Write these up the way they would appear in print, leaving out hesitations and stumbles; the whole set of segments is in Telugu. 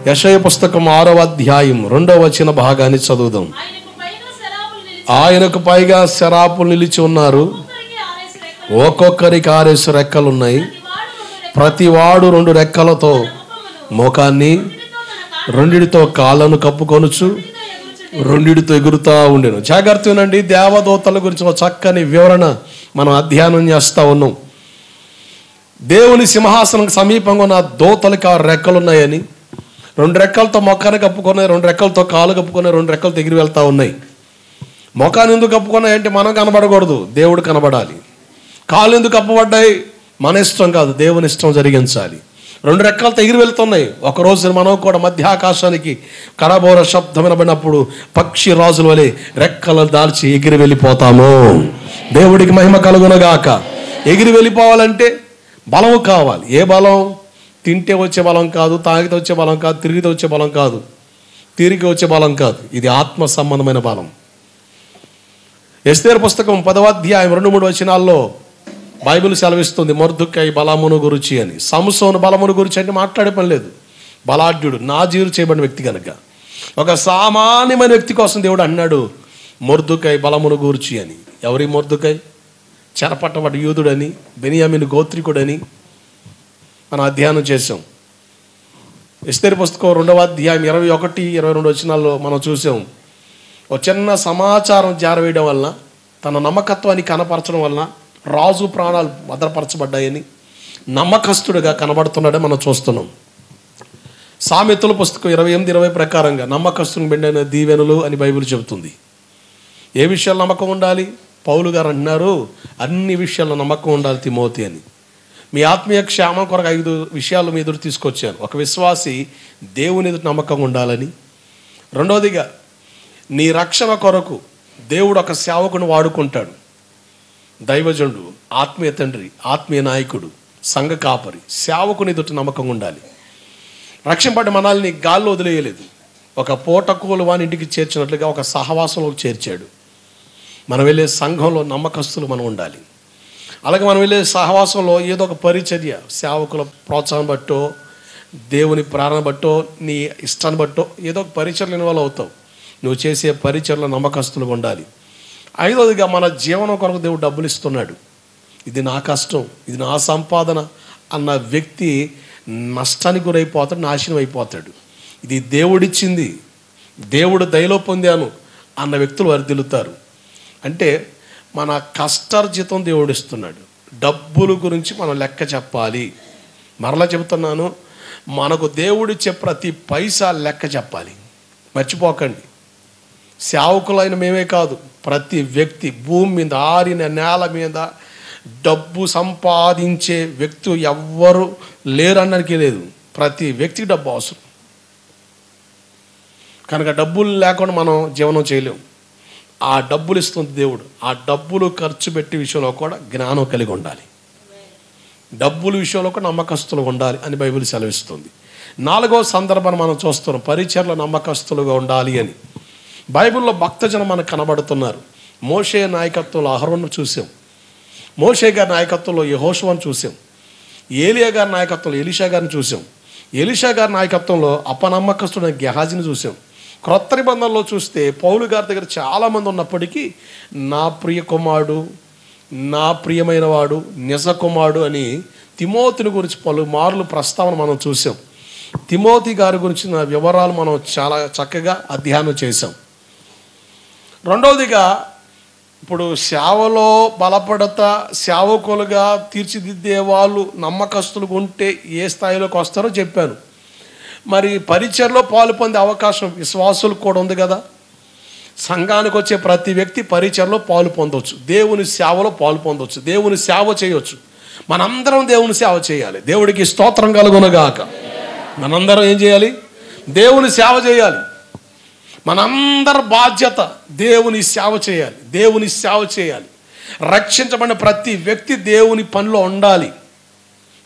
యెషయా పుస్తకం 6వ అధ్యాయం 2వ వచన భాగాన్ని చదువుదాం. ఆయనకు పైగా శరాపులు నిలిచి ఉన్నారు, ఒక్కొక్కరికి 6 రెక్కలు ఉన్నాయి. ప్రతివాడు 2 రెక్కలతో మోకాన్ని, 2 కాళ్ళను కప్పుకొనుచు 2 ఎగురుతా ఉండెను. జాగ్రత్త వినండి, దేవదూతల గురించి ఒక చక్కని వివరణ మనం అధ్యయనం చేస్తూ ఉన్నాం. దేవుని సింహాసనం సమీపంగా ఉన్న దూతలకి 6 రెక్కలు ఉన్నాయని, 2 రెక్కలతో మొఖాన్ని కప్పుకున్నాయి, 2 రెక్కలతో కాలు కప్పుకున్నాయి, 2 రెక్కలతో ఎగిరి వెళ్తా ఉన్నాయి. మొఖాన్ని ఎందుకు కప్పుకున్నాయి అంటే మనం కనబడకూడదు, దేవుడు కనబడాలి. కాళ్ళు ఎందుకు కప్పబడ్డాయి? మన ఇష్టం కాదు, దేవుని ఇష్టం జరిగించాలి. 2 రెక్కలతో ఎగిరి వెళ్తున్నాయి. ఒకరోజు మనం కూడా మధ్యాకాశానికి కరబోర శబ్దం వినబడినప్పుడు పక్షి రాజుల వలె రెక్కలు దాల్చి ఎగిరి వెళ్ళిపోతాము. దేవుడికి మహిమ కలుగునగాక. ఎగిరి వెళ్ళిపోవాలంటే బలం కావాలి. ఏ బలం? తింటే వచ్చే బలం కాదు, తాగితే వచ్చే బలం కాదు, తిరిగితే వచ్చే బలం కాదు, తిరిగి వచ్చే బలం కాదు. ఇది ఆత్మ సంబంధమైన బలం. ఎస్తేరు పుస్తకం 10వ అధ్యాయం 2-3 వచనాల్లో బైబిల్ సెలవిస్తుంది మొర్దెకై బలమును గురించి అని. సంసోను బలమును గురించి అంటే మాట్లాడే పని లేదు. బలాఢ్యుడు, నాజీరు చేయబడిన వ్యక్తి కనుక ఒక సామాన్యమైన వ్యక్తి కోసం దేవుడు అన్నాడు మొర్దెకై బలమును గురించి అని. ఎవరి మొర్దెకై? చెరపట్టబడ్డ యూదుడని, బెన్యామీను గోత్రికుడని మనం అధ్యయనం చేసాం. ఎస్తేరు పుస్తకం 2వ అధ్యాయం 21-22 వచనాల్లో మనం చూసాం. ఒక చిన్న సమాచారం జారవేయడం వలన, తన నమ్మకత్వాన్ని కనపరచడం వలన రాజు ప్రాణాలు భద్రపరచబడ్డాయని నమ్మకస్తుడిగా కనబడుతున్నాడని మనం చూస్తున్నాం. సామెతల పుస్తకం 28-20 ప్రకారంగా నమ్మకస్తుని బిడ్డైన దీవెనలు అని బైబిల్ చెబుతుంది. ఏ విషయాలు నమ్మకం ఉండాలి? పౌలు గారు అంటున్నారు అన్ని విషయాల్లో నమ్మకం ఉండాలి తిమోతి అని. మీ ఆత్మీయ క్షేమం కొరకు 5 విషయాలు మీ ఎదురు తీసుకొచ్చాను. ఒక విశ్వాసి దేవుని ఎదురు నమ్మకంగా ఉండాలని. రెండవదిగా నీ రక్షణ కొరకు దేవుడు ఒక సేవకుని వాడుకుంటాడు. దైవజనుడు, ఆత్మీయ తండ్రి, ఆత్మీయ నాయకుడు, సంఘ కాపరి, సేవకుని ఎదుట నమ్మకంగా ఉండాలి. రక్షింపబడి మనల్ని గాల్లో వదిలేయలేదు. ఒక పూటకూలు వాని ఇంటికి చేర్చినట్లుగా ఒక సహవాసంలోకి చేర్చాడు. మనం వెళ్ళే సంఘంలో నమ్మకస్తులు మనం ఉండాలి. అలాగే మనం వెళ్ళే సహవాసంలో ఏదో ఒక పరిచర్య, సేవకుల ప్రోత్సాహం బట్టో, దేవుని ప్రేరణ బట్టో, నీ ఇష్టాన్ని బట్టో ఏదో ఒక పరిచర్లు ఇన్వాల్వ్ అవుతావు. నువ్వు చేసే పరిచర్లో నమ్మకస్తులుగా ఉండాలి. 5వదిగా మన జీవనం కొరకు దేవుడు డబ్బులు ఇస్తున్నాడు. ఇది నా కష్టం, ఇది నా సంపాదన అన్న వ్యక్తి నష్టానికి గురైపోతాడు, నాశనం అయిపోతాడు. ఇది దేవుడిచ్చింది, దేవుడు దయలో పొందాను అన్న వ్యక్తులు వర్ధిల్లుతారు. అంటే మన కష్టార్జితం దేవుడు ఇస్తున్నాడు. డబ్బుల గురించి మనం లెక్క చెప్పాలి. మరలా చెబుతున్నాను, మనకు దేవుడిచ్చే ప్రతి పైసా లెక్క చెప్పాలి. మర్చిపోకండి. సేవకులైన మేమే కాదు, ప్రతి వ్యక్తి భూమి మీద, ఆరిన నేల మీద డబ్బు సంపాదించే వ్యక్తి ఎవ్వరు లేరనడానికి లేదు. ప్రతి వ్యక్తికి డబ్బు అవసరం కనుక డబ్బులు లేకుండా మనం జీవనం చేయలేము. ఆ డబ్బులు ఇస్తుంది దేవుడు. ఆ డబ్బులు ఖర్చు పెట్టే విషయంలో కూడా జ్ఞానం కలిగి ఉండాలి. డబ్బుల విషయంలో కూడా నమ్మకస్తులు ఉండాలి అని బైబిల్ సెలవిస్తుంది. 4వ సందర్భాన్ని మనం చూస్తున్నాం, పరిచర్లో నమ్మకస్తులుగా ఉండాలి అని. బైబిల్లో భక్తజనం మనకు కనబడుతున్నారు. మోషే నాయకత్వంలో అహరోను చూసాం, మోషే గారి నాయకత్వంలో యెహోషువను చూసాం, ఏలియా గారి నాయకత్వంలో ఎలీషా గారిని చూసాం, ఎలీషా గారి నాయకత్వంలో అపనమ్మకస్తుడైన గెహాజీని చూసాం. క్రొత్త నిబంధనలో చూస్తే పౌలు గారి దగ్గర చాలామంది ఉన్నప్పటికీ నా ప్రియ కుమారుడు, నా ప్రియమైన వాడు, నిజ కుమారుడు అని తిమోతిని గురించి పలుమార్లు ప్రస్తావన మనం చూసాం. తిమోతి గారి గురించిన వివరాలు మనం చాలా చక్కగా అధ్యయనం చేసాం. రెండవదిగా ఇప్పుడు సేవలో బలపడతా సేవకులుగా తీర్చిదిద్దే వాళ్ళు నమ్మకస్తులుగా ఉంటే ఏ స్థాయిలోకి వస్తారో చెప్పాను. మరి పరిచర్లో పాలు పొందే అవకాశం విశ్వాసులకు కూడా ఉంది కదా. సంఘానికి వచ్చే ప్రతి వ్యక్తి పరిచర్లో పాలు పొందవచ్చు, దేవుని సేవలో పాలు పొందవచ్చు, దేవుని సేవ చేయవచ్చు. మనందరం దేవుని సేవ చేయాలి. దేవుడికి స్తోత్రం కలుగునుగాక. మనందరం ఏం చేయాలి? దేవుని సేవ చేయాలి. మనందరి బాధ్యత దేవుని సేవ చేయాలి, దేవుని సేవ చేయాలి. రక్షించబడిన ప్రతి వ్యక్తి దేవుని పనిలో ఉండాలి.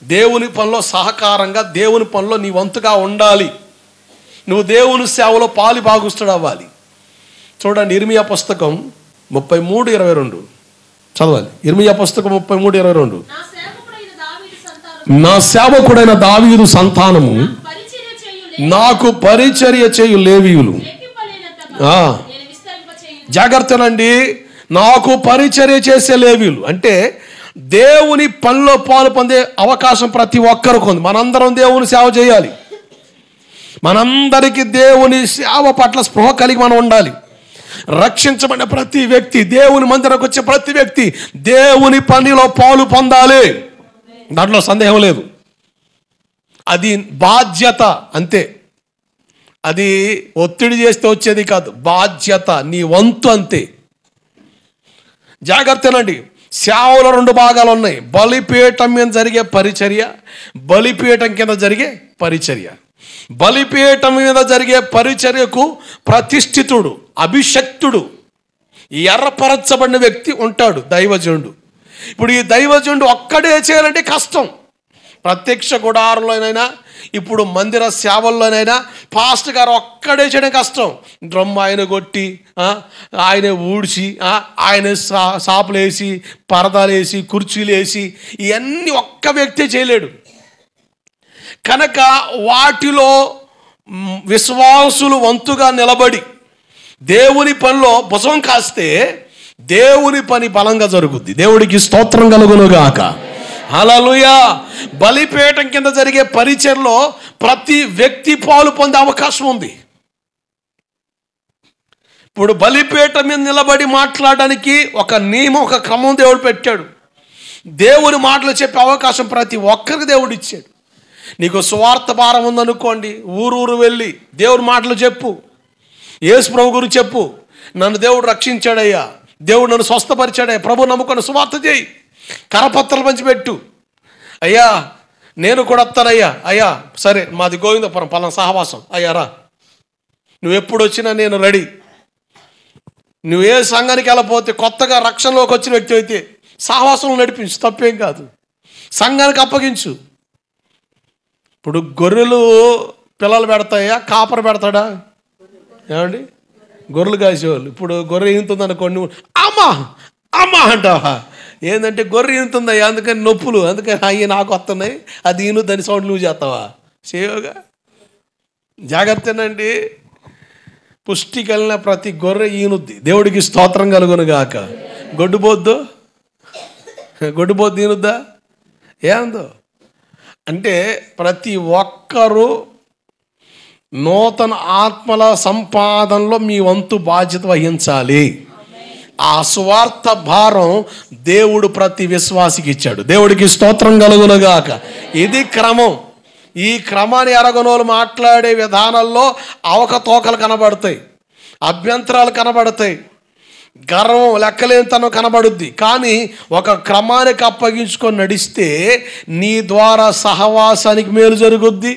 దేవుని పనిలో సహకారంగా, దేవుని పనిలో నీ వంతుగా ఉండాలి. నువ్వు దేవుని సేవలో పాలి భాగస్తుడు అవ్వాలి. చూడండి, ఇర్మియా పుస్తకం 33:22 చదవాలి. ఇర్మియా పుస్తకం 33:22. నా సేవకుడైన దావీదు సంతానము నాకు పరిచర్య చేయు లేవీయులు. జాగ్రత్తనండి, నాకు పరిచర్య చేసే లేవీయులు అంటే దేవుని పనిలో పాలు పొందే అవకాశం ప్రతి ఒక్కరికి ఉంది. మనందరం దేవుని సేవ చేయాలి. మనందరికీ దేవుని సేవ పట్ల స్పృహ కలిగి మనం ఉండాలి. రక్షించబడిన ప్రతి వ్యక్తి, దేవుని మందిరకు వచ్చే ప్రతి వ్యక్తి దేవుని పనిలో పాలు పొందాలి. దాంట్లో సందేహం లేదు. అది బాధ్యత అంతే. అది ఒత్తిడి చేస్తే వచ్చేది కాదు, బాధ్యత, నీ వంతు అంతే. జాగ్రత్తనండి, సేవలో 2 భాగాలు ఉన్నాయి. బలిపీఠం మీద జరిగే పరిచర్య, బలిపీఠం కింద జరిగే పరిచర్య. బలిపీఠం మీద జరిగే పరిచర్యకు ప్రతిష్ఠితుడు, అభిషక్తుడు, ఎర్రపరచబడిన వ్యక్తి ఉంటాడు, దైవజనుడు. ఇప్పుడు ఈ దైవజనుడు ఒక్కడే చేయాలంటే కష్టం. ప్రత్యక్ష గుడారంలోనైనా, ఇప్పుడు మందిర సేవల్లోనైనా పాస్టర్ గారు ఒక్కడే చేయడం కష్టం. డ్రమ్ ఆయన కొట్టి, ఆయన ఊడ్చి, ఆయన సాపులు వేసి, పరదాలు వేసి, కుర్చీలు వేసి, ఇవన్నీ ఒక్క వ్యక్తే చేయలేడు. కనుక వాటిలో విశ్వాసులు వంతుగా నిలబడి దేవుని పనిలో భుజం కాస్తే దేవుని పని బలంగా జరుగుద్ది. దేవుడికి స్తోత్రం కలుగునుగాక. హల్లెలూయా. బలిపీఠం కింద జరిగే పరిచర్యలో ప్రతి వ్యక్తి పాలు పొందే అవకాశం ఉంది. ఇప్పుడు బలిపీఠం మీద నిలబడి మాట్లాడడానికి ఒక నియమం, ఒక క్రమం దేవుడు పెట్టాడు. దేవుని మాటలు చెప్పే అవకాశం ప్రతి ఒక్కరికి దేవుడు ఇచ్చాడు. నీకు సువార్త భారం ఉందనుకోండి, ఊరు వెళ్ళి దేవుడి మాటలు చెప్పు. యేసు ప్రభు గురించి చెప్పు. నన్ను దేవుడు రక్షించాడయ్యా, దేవుడు నన్ను స్వస్థపరిచాడయ్యా, ప్రభు నమ్ముకొని సువార్త చేయి. కరపత్రాలు పంచిపెట్టు. అయ్యా నేను కూడా వస్తానయ్యా, అయ్యా సరే మాది గోవిందపురం పలానా సహవాసం, అయ్యా రా, నువ్వు ఎప్పుడు వచ్చినా నేను రెడీ. నువ్వు ఏ సంఘానికి వెళ్ళపోతే, కొత్తగా రక్షణలోకి వచ్చిన వ్యక్తి అయితే సహవాసంలో నడిపించు, తప్పేం కాదు. సంఘానికి అప్పగించు. ఇప్పుడు గొర్రెలు పిల్లలు పెడతాయా, కాపర పెడతాడా? ఏమండి, గొర్రెలు కాసేవాళ్ళు. ఇప్పుడు గొర్రె ఈనుతుంది అనుకోండి, అమ్మా అమ్మా అంటావా? ఏంటంటే గొర్రె ఈనుతుందయ్యా, అందుకని నొప్పులు, అందుకని అయ్యి నాకు వస్తున్నాయి, అది ఈను, దాని సౌండ్ నువ్వు చేస్తావా? చేయవుగా. జాగ్రత్తనండి, పుష్టి కలిగిన ప్రతి గొర్రె ఈనుద్ది. దేవుడికి స్తోత్రం కలుగునుగాక. గొడ్డుబోద్దు ఈనుద్దా? ఏందో అంటే ప్రతి ఒక్కరూ నూతన ఆత్మల సంపాదనలో మీ వంతు బాధ్యత వహించాలి. ఆ సువార్త భారం దేవుడు ప్రతి విశ్వాసికి ఇచ్చాడు. దేవుడికి స్తోత్రం కలుగునుగాక. ఇది క్రమం. ఈ క్రమాన్ని ఎరగనోళ్ళు మాట్లాడే విధానాల్లో అవకతవకలు కనబడతాయి, అభ్యంతరాలు కనబడతాయి, గర్వం లెక్కలేనితనం కనబడుద్ది. కానీ ఒక క్రమానికి అప్పగించుకొని నడిస్తే నీ ద్వారా సహవాసానికి మేలు జరుగుద్ది,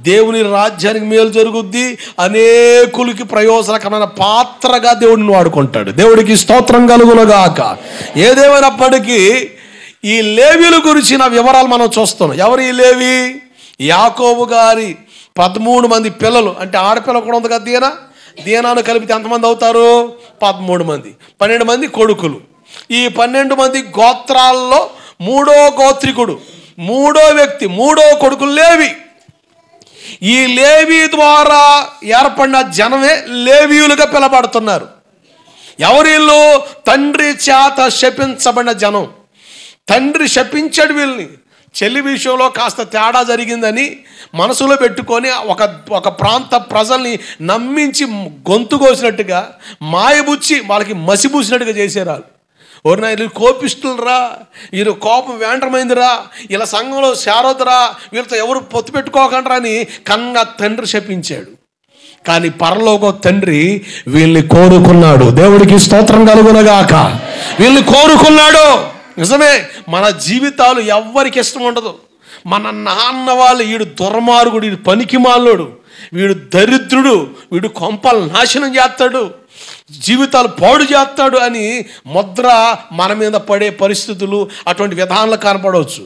దేవుని రాజ్యానికి మేలు జరుగుద్ది, అనేకులకి ప్రయోజనకరమైన పాత్రగా దేవుడిని వాడుకుంటాడు. దేవుడికి స్తోత్రం కలుగునుగాక. ఏదేమైనప్పటికీ ఈ లేవీల గురించిన వివరాలు మనం చూస్తున్నాం. ఎవరు ఈ లేవి? యాకోబు గారి 13 మంది పిల్లలు, అంటే ఆడపిల్ల కూడా ఉంది కదా, దీనాను కలిపితే ఎంతమంది అవుతారు? 13 మంది. 12 మంది కొడుకులు. ఈ 12 మంది గోత్రాల్లో 3వ గోత్రికుడు, 3వ వ్యక్తి, 3వ కొడుకు లేవి. ఈ లేవి ద్వారా ఏర్పడిన జనమే లేవీయులుగా పిలబడుతున్నారు. ఎవరిల్లు? తండ్రి చేత శపించబడిన జనం. తండ్రి శపించాడు వీళ్ళని. చెల్లి విషయంలో కాస్త తేడా జరిగిందని మనసులో పెట్టుకొని ఒక ప్రాంత ప్రజల్ని నమ్మించి గొంతు కోసినట్టుగా మాయబుచ్చి వాళ్ళకి మసిబూసినట్టుగా చేశారు. ఎవరినా వీళ్ళు కోపిస్తులరా, వీళ్ళు కోపం వేండ్రమైందిరా, ఇలా సంఘంలో చేరొద్దురా, వీళ్ళతో ఎవరు పొత్తు పెట్టుకోకండ్రా అని కన్నా తండ్రి శపించాడు. కానీ పరలోక తండ్రి వీళ్ళని కోరుకున్నాడు. దేవుడికి స్తోత్రం కలుగునుగాక. వీళ్ళని కోరుకున్నాడు. నిజమే, మన జీవితాలు ఎవ్వరికి ఇష్టం ఉండదు. మన నాన్న వాళ్ళు, వీడు దుర్మార్గుడు, వీడు పనికిమాలోడు, వీడు దరిద్రుడు, వీడు కొంపలు నాశనం చేస్తాడు, జీవితాలు పాడు చేస్తాడు అని ముద్ర మన మీద పడే పరిస్థితులు, అటువంటి విధానాలు కనపడవచ్చు.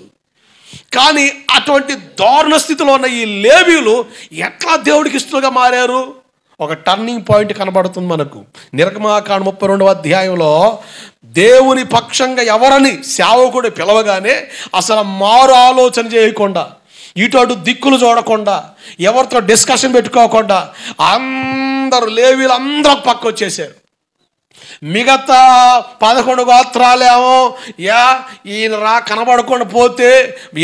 కానీ అటువంటి దారుణ స్థితిలో ఉన్న ఈ లేవీయులు ఎట్లా దేవుడికి ఇష్టలుగా మారారు? ఒక టర్నింగ్ పాయింట్ కనబడుతుంది మనకు. నిర్గమాకాండం 32వ అధ్యాయంలో దేవుని పక్షంగా ఎవరని సేవకుడు పిలవగానే అసలు మారు ఆలోచన చేయకుండా ఇటు అటు దిక్కులు చూడకుండా, ఎవరితో డిస్కషన్ పెట్టుకోకుండా అందరూ లేవీలు అందరూ పక్క వచ్చేసారు. మిగతా 11 గోత్రాలేమో ఈయన కనబడకుండా పోతే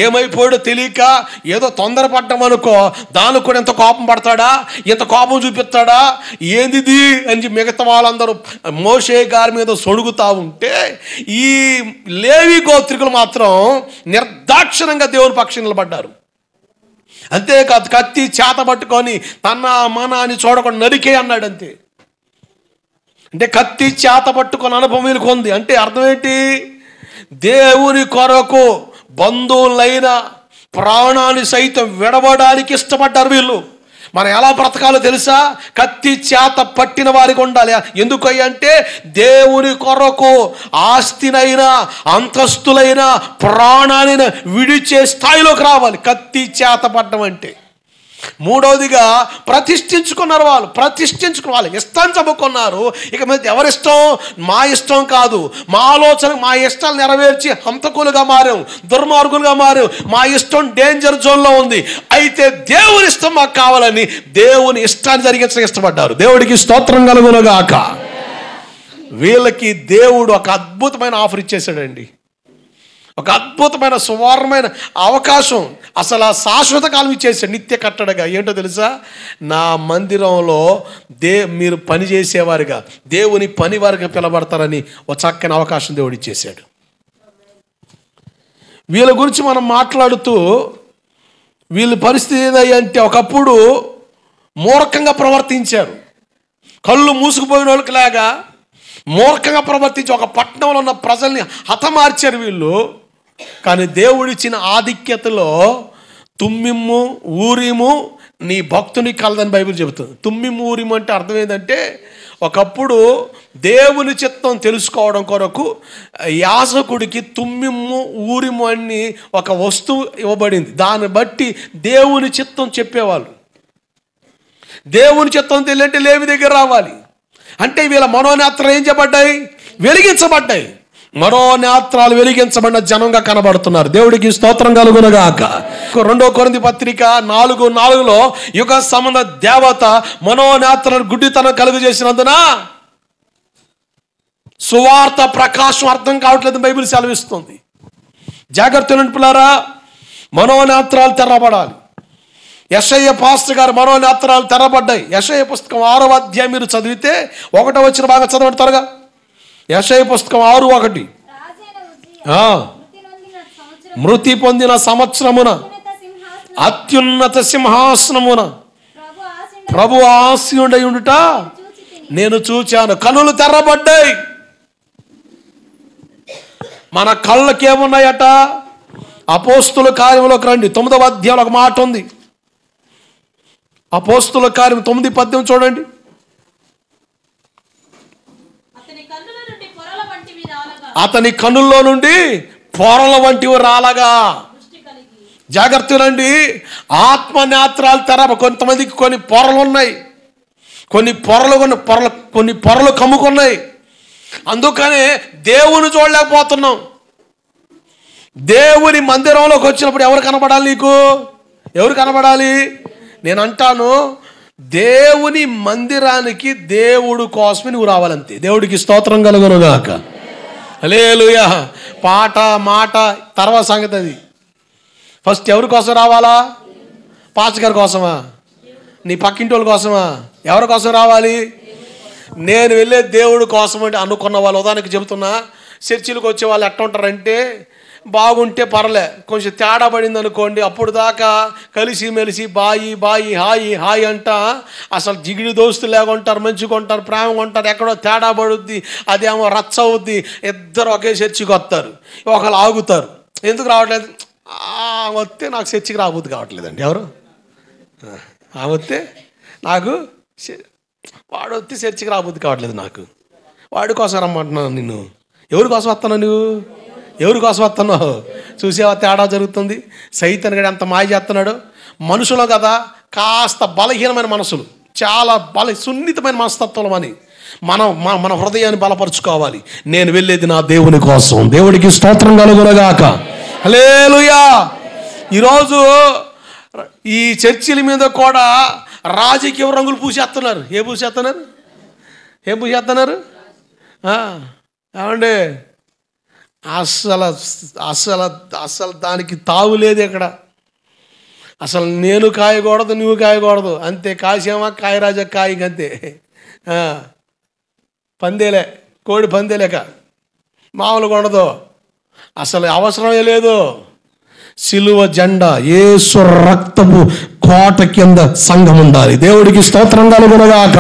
ఏమైపోయాడో తెలియక ఏదో తొందరపడ్డామనుకో, దానికి కూడా ఎంత కోపం పడతాడా, ఎంత కోపం చూపిస్తాడా, ఏందిది అని మిగతా వాళ్ళందరూ మోషే గారి మీద సొడుగుతూ ఉంటే, ఈ లేవి గోత్రికులు మాత్రం నిర్దాక్షిణంగా దేవుని పక్షం నిలబడ్డారు. అంతేకాదు, కత్తి చేత పట్టుకొని తన మన అని చూడకుండా నరికే అన్నాడు. అంతే. అంటే కత్తి చేత పట్టుకొని అనుభవం వీళ్ళకి ఉంది. అంటే అర్థం ఏంటి? దేవుని కొరకు బంధువులైన ప్రాణాన్ని సైతం విడవడానికి ఇష్టపడ్డారు వీళ్ళు. మనం ఎలా బ్రతకాలో తెలుసా? కత్తి చేత పట్టిన వారికి ఉండాలి. ఎందుకంటే దేవుని కొరకు ఆస్తినైనా అంతస్తులైనా ప్రాణాన్ని విడిచే స్థాయిలోకి రావాలి కత్తి చేత పట్టడం అంటే. మూడవదిగా ప్రతిష్ఠించుకున్నారు. వాళ్ళు ఇష్టం చంపుకున్నారు. ఇక మీద ఎవరిష్టం? మా ఇష్టం కాదు, మా ఆలోచన, మా ఇష్టాలు నెరవేర్చి హంతకులుగా మారాం, దుర్మార్గులుగా మారాం. మా ఇష్టం డేంజర్ జోన్లో ఉంది. అయితే దేవుని ఇష్టం మాకు కావాలని దేవుని ఇష్టాన్ని జరిగించడానికి ఇష్టపడ్డారు. దేవుడికి స్తోత్రం కలుగునుగాక. వీళ్ళకి దేవుడు ఒక అద్భుతమైన ఆఫర్ ఇచ్చేసాడండి. ఒక అద్భుతమైన సువర్ణమైన అవకాశం, అసలు ఆ శాశ్వత కాలం ఇచ్చేసాడు నిత్య కట్టడగా. ఏంటో తెలుసా? నా మందిరంలో మీరు పని చేసేవారుగా, దేవుని పని వారిగా పిలబడతారని ఒక చక్కని అవకాశం దేవుడు ఇచ్చేసాడు. వీళ్ళ గురించి మనం మాట్లాడుతూ, వీళ్ళ పరిస్థితి ఏదంటే ఒకప్పుడు మూర్ఖంగా ప్రవర్తించారు. కళ్ళు మూసుకుపోయిన వాళ్ళకి లాగా మూర్ఖంగా ప్రవర్తించి ఒక పట్టణంలో ఉన్న ప్రజల్ని హతమార్చారు వీళ్ళు. కానీ దేవుడిచ్చిన ఆధిక్యతలో తుమ్మిమ్ము ఊరిము నీ భక్తుని కలదని బైబిల్ చెబుతుంది. తుమ్మిమ్ము ఊరిము అంటే అర్థం ఏంటంటే, ఒకప్పుడు దేవుని చిత్తం తెలుసుకోవడం కొరకు యాజకుడికి తుమ్మిమ్ము ఊరిము అని ఒక వస్తువు ఇవ్వబడింది. దాన్ని బట్టి దేవుని చిత్తం చెప్పేవాళ్ళు. దేవుని చిత్తం తెలియంటే లేవి దగ్గర రావాలి. అంటే వీళ్ళ మనోనేత్రాలు ఏం చేయబడ్డాయి? వెలిగించబడ్డాయి. మనోనేత్రాలు వెలిగించబడిన జనంగా కనబడుతున్నారు. దేవుడికి స్తోత్రం కలుగునుగాక. 2 కొరింథీ పత్రిక 4:4 యుగ సంబంధ దేవత మనోనేత్రాలను గుడ్డితనం కలుగు చేసినందున సువార్త ప్రకాశం అర్థం కావట్లేదు బైబిల్ సెలవిస్తుంది. జాగ్రత్తలు పిల్లారా, మనోనేత్రాలు తెరవబడాలి. యెషయా పాస్టర్ గారు మనోనేత్రాలు తెరబడ్డాయి. యెషయా పుస్తకం 6వ అధ్యాయం మీరు చదివితే 1వ వచన బాగా చదవండి త్వరగా. యెషయా పుస్తకం 6:1 మృతి పొందిన సంవత్సరమున అత్యున్నత సింహాసనమున ప్రభు ఆసీనుడై ఉండుట నేను చూచాను. కనులు తెరబడ్డాయి. మన కళ్ళకి ఏమున్నాయట? అపోస్తుల కార్యంలోకి రండి. 9వ అధ్యాయంలో ఒక మాట ఉంది. అపోస్తుల కార్యం 9:10 చూడండి. అతని కన్నుల్లో నుండి పొరల వంటివి రాలగా. జాగ్రత్తలండి, ఆత్మనేత్రాలు తెరవ. కొంతమందికి కొన్ని పొరలు ఉన్నాయి, కొన్ని పొరలు కమ్ముకున్నాయి. అందుకనే దేవుని చూడలేకపోతున్నాం. దేవుని మందిరంలోకి వచ్చినప్పుడు ఎవరు కనబడాలి? నీకు ఎవరు కనబడాలి? నేను అంటాను, దేవుని మందిరానికి దేవుడు కోసమే నువ్వు రావాలంతే. దేవుడికి స్తోత్రం కలుగునుగాక. హల్లెలూయా. పాట మాట తర్వాత సంగతి. అది ఫస్ట్ ఎవరి కోసం రావాలా? పాస్టర్ గారి కోసమా? నీ పక్కింటి వాళ్ళ కోసమా? ఎవరి కోసం రావాలి? నేను వెళ్ళే దేవుడి కోసం అంటే అనుకున్న వాళ్ళు. ఉదాహరణకి చెబుతున్నా, చర్చిలకు వచ్చే వాళ్ళు ఎట్లా ఉంటారంటే, బాగుంటే పర్లే, కొంచెం తేడా పడింది అనుకోండి, అప్పుడు దాకా కలిసి మెలిసి బాయి బాయి హాయి హాయి అంట అసలు జిగిడి దోస్తులు లేకుంటారు, మంచిగా ఉంటారు, ప్రేమగా ఉంటారు. ఎక్కడో తేడా పడుద్ది, అదేమో రచ్చ అవుద్ది. ఇద్దరు ఒకే చర్చికి వస్తారు, ఒకళ్ళు ఆగుతారు. ఎందుకు రావట్లేదు? వస్తే నాకు చర్చికి రాబోద్ది కావట్లేదండి. ఎవరు వస్తే నాకు, వాడు వస్తే చర్చికి రాబోద్ది కావట్లేదు నాకు. వాడి కోసం రమ్మంటున్నాను నిన్ను. ఎవరి కోసం వస్తున్నావు నువ్వు? ఎవరి కోసం వస్తున్నావు? చూసేవా తేడా జరుగుతుంది. సైతాన్ గడి అంత మాయ చేస్తున్నాడు. మనుషులు కదా, కాస్త బలహీనమైన మనసులు, చాలా సున్నితమైన మనస్తత్వం అని మన హృదయాన్ని బలపరుచుకోవాలి. నేను వెళ్ళేది నా దేవుని కోసం. దేవుడికి స్తోత్రం కలుగునుగాక. హల్లెలూయా. ఈరోజు ఈ చర్చిల మీద కూడా రాజకీయ రంగులు పూసేస్తున్నారు. ఏం పూసేస్తున్నారు? ఏమండి, అస్సలు అస్సలు అస్సలు దానికి తావు లేదు ఇక్కడ. అసలు నేను కాయకూడదు, నువ్వు కాయకూడదు, అంతే. కాసేమా కాయరాజా కాయకి అంతే. పందేలే, కోడి పందేలేక మామూలుగా ఉండదు. అసలు అవసరమే లేదు. సిలువ జెండా, యేసు రక్తపు కోట కింద సంఘం ఉండాలి. దేవుడికి స్తోత్రం కలుగునుగాక.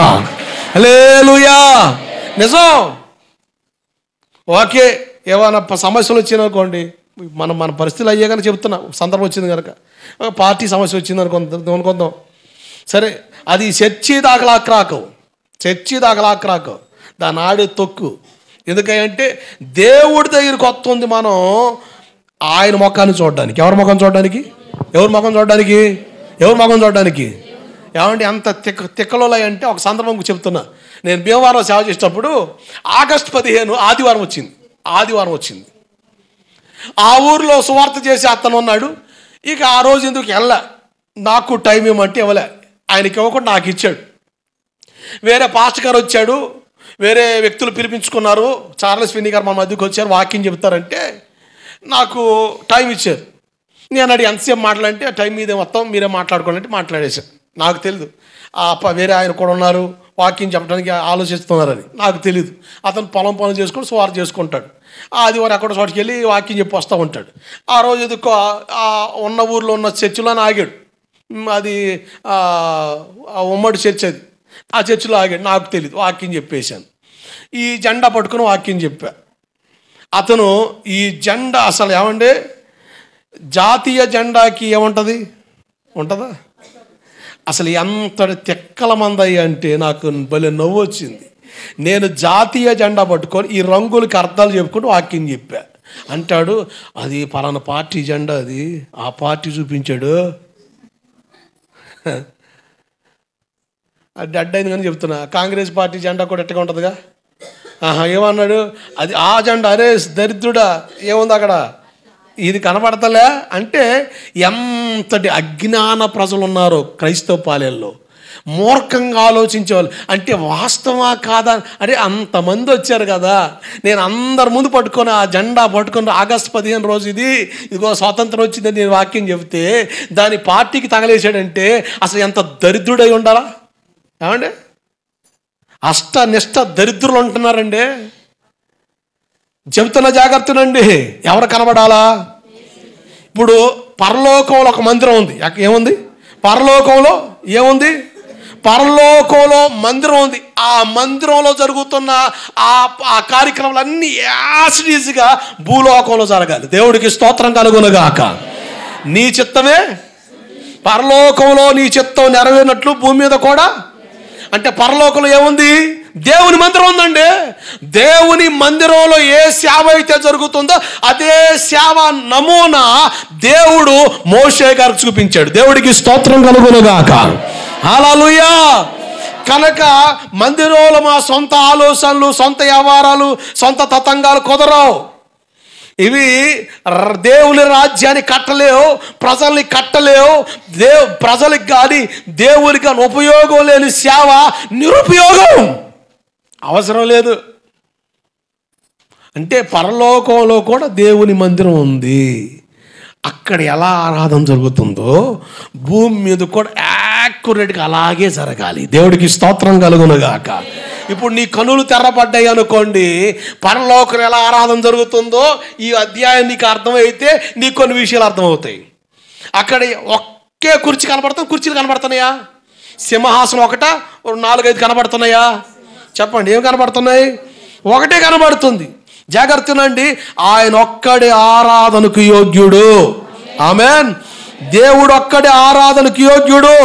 హల్లెలూయా. నిజం. ఓకే, ఏమైనా సమస్యలు వచ్చినానుకోండి, మన పరిస్థితులు అయ్యే కనుక చెప్తున్నా, సందర్భం వచ్చింది కనుక, పార్టీ సమస్య వచ్చింది అనుకుందాం. సరే, అది చర్చి దాకలాక్రాకు, దాన్ని ఆడే తొక్కు. ఎందుకంటే దేవుడి దగ్గరికి వస్తుంది మనం ఆయన ముఖాన్ని చూడడానికి. ఎవరి ముఖం చూడడానికి? ఏమంటే అంత తిక్కలో అంటే ఒక సందర్భం చెప్తున్నా. నేను భీమవరం సేవ చేసేటప్పుడు ఆగస్టు 15 ఆదివారం వచ్చింది. ఆ ఊరిలో సువార్త చేసి అతను ఉన్నాడు. ఇక ఆ రోజు ఎందుకు వెళ్ళా, నాకు టైం ఏమంటే ఇవ్వలే. ఆయనకి ఇవ్వకుండా నాకు ఇచ్చాడు. వేరే పాస్టర్ గారు వచ్చాడు, వేరే వ్యక్తులు పిలిపించుకున్నారు. చార్లెస్ ఫిన్నీ గారు మన మధ్యకి వచ్చారు, వాక్యం చెప్తారంటే నాకు టైం ఇచ్చారు. నేను అడిగి ఎంతసేపు మాట్లాడంటే టైం మీదే మొత్తం మీరే మాట్లాడుకోవాలంటే మాట్లాడేశాను. నాకు తెలియదు వేరే ఆయన కూడా ఉన్నారు, వాక్యం చెప్పడానికి ఆలోచిస్తున్నారని నాకు తెలియదు. అతను పొలం పనులు చేసుకొని సువార్త చేసుకుంటాడు. ఆదివారం అక్కడ చోటుకి వెళ్ళి వాక్యం చెప్పి వస్తూ ఉంటాడు. ఆ రోజు ఎందుకో ఉన్న ఊర్లో ఉన్న చర్చిలోనే ఆగాడు. అది ఉమ్మడి చర్చ్, అది ఆ చర్చిలో ఆగాడు. నాకు తెలియదు, వాక్యం చెప్పేశాను. ఈ జెండా పట్టుకుని వాక్యం చెప్పా. అతను ఈ జెండా అసలు ఏమంటే జాతీయ జెండాకి ఉంటుందా? అసలు ఎంత తెక్కల మందయ్య అంటే నాకు భలే నవ్వు వచ్చింది. నేను జాతీయ జెండా పట్టుకొని ఈ రంగులకి అర్థాలు చెప్పుకుంటూ వాక్యం చెప్పా. అంటాడు, అది పలానా పార్టీ జెండా, అది ఆ పార్టీ చూపించాడు. అది డెడ్ అయింది కానీ చెప్తున్నా. కాంగ్రెస్ పార్టీ జెండా కూడా ఎట్టగా ఉంటుందిగా. ఏమన్నాడు, అది ఆ జెండా. అరే దరిద్రుడా, ఏముంది అక్కడ, ఇది కనపడతలే అంటే ఎంతటి అజ్ఞాన ప్రజలు ఉన్నారో క్రైస్తవ పాలెల్లో. మూర్ఖంగా ఆలోచించేవాళ్ళు. అంటే వాస్తవా కాదా అంటే అంతమంది వచ్చారు కదా. నేను అందరి ముందు పట్టుకొని ఆ జెండా పట్టుకొని ఆగస్టు 15 రోజు ఇదిగో స్వాతంత్రం వచ్చిందని నేను వాక్యం చెబితే దాని పార్టీకి తగలేసాడంటే అసలు ఎంత దరిద్రుడై ఉండాలా. ఏమండి, అష్టనిష్ట దరిద్రులు ఉంటున్నారండి. చెబుతున్న జాగ్రత్తనండి. ఎవరు కనబడాలా? ఇప్పుడు పరలోకంలో ఒక మందిరం ఉంది. ఏముంది పరలోకంలో? పరలోకంలో మందిరం ఉంది. ఆ మందిరంలో జరుగుతున్న ఆ కార్యక్రమాలన్నీ యాసిడీస్గా భూలోకంలో జరగాలి. దేవుడికి స్తోత్రం కలుగునుగాక. నీ చిత్తమే పరలోకంలో నీ చిత్తం నెరవేరినట్లు భూమి మీద కూడా. అంటే పరలోకంలో ఏముంది? దేవుని మందిరం ఉందండి. దేవుని మందిరంలో ఏ సేవ అయితే జరుగుతుందో అదే సేవ నమూనా దేవుడు మోషే గారికి చూపించాడు. దేవుడికి స్తోత్రం కలుగునుగాక. హల్లెలూయా. కనుక మందిరంలో మా సొంత ఆలోచనలు, సొంత వ్యవహారాలు, సొంత తతంగాలు కుదరవు. ఇవి దేవుని రాజ్యాన్ని కట్టలేవు, ప్రజల్ని కట్టలేవు. ప్రజలకు కానీ దేవునికి కానీ ఉపయోగం లేని సేవ నిరుపయోగం, అవసరం లేదు. అంటే పరలోకంలో కూడా దేవుని మందిరం ఉంది. అక్కడ ఎలా ఆరాధన జరుగుతుందో భూమి మీద కూడా యాక్యురేట్గా అలాగే జరగాలి. దేవుడికి స్తోత్రం కలుగునుగాక. ఇప్పుడు నీ కనులు తెరపడ్డాయి అనుకోండి, పరలోకం ఎలా ఆరాధన జరుగుతుందో ఈ అధ్యాయం నీకు అర్థమైతే నీకు కొన్ని విషయాలు అర్థమవుతాయి. అక్కడ ఒకే కుర్చీలు కనబడుతున్నాయా? సింహాసనం ఒకటా 4-5 కనబడుతున్నాయా? చెప్పండి, ఏం కనబడుతున్నాయి? ఒకటే కనబడుతుంది. జాగ్రత్తనండి. ఆయన ఒక్కడే ఆరాధనకు యోగ్యుడు. ఆమేన్. దేవుడు ఒక్కడే ఆరాధనకు యోగ్యుడు.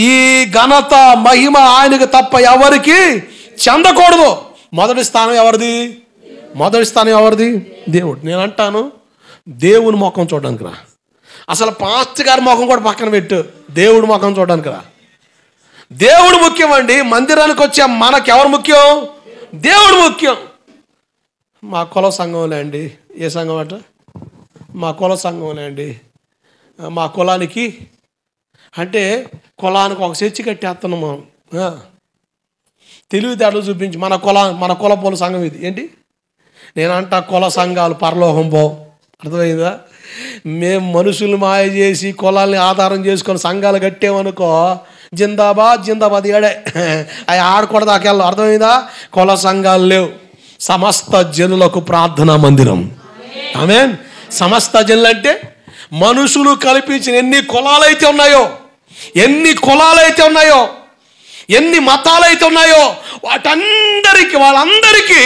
ఈ ఘనత మహిమ ఆయనకు తప్ప ఎవరికి చెందకూడదు. మొదటి స్థానం ఎవరిది? దేవుడు. నేను అంటాను, దేవుని ముఖం చూడడానికి రా. అసలు పాస్టర్ గారి ముఖం కూడా పక్కన పెట్టు, దేవుడి ముఖం చూడడానికి రా. దేవుడు ముఖ్యం అండి. మందిరానికి వచ్చే మనకెవరు ముఖ్యం? దేవుడు ముఖ్యం. మా కుల సంఘంలో అండి, ఏ సంఘం అట? మా కుల సంఘంలో అండి మా కులానికి అంటే కులానికి ఒక చర్చి కట్టేస్తున్నాం మనం. తెలివితేటలు చూపించి మన కులపోల సంఘం ఇది ఏంటి, నేనంట కుల సంఘాలు పరలోకం పో. అర్థమైందా? మేము మనుషులు మాయ చేసి కులాల్ని ఆధారం చేసుకొని సంఘాలు కట్టామనుకో, జిందాబాద్ జిందాబాద్ ఏడే అవి ఆడకూడదు. దాకెళ్ళం. అర్థమైందా? కుల సంఘాలు లేవు. సమస్త జనులకు ప్రార్థనా మందిరం. ఆమేన్. సమస్త జనులు అంటే మనుషులు కల్పించిన ఎన్ని కులాలైతే ఉన్నాయో, ఎన్ని మతాలైతే ఉన్నాయో వాళ్ళందరికీ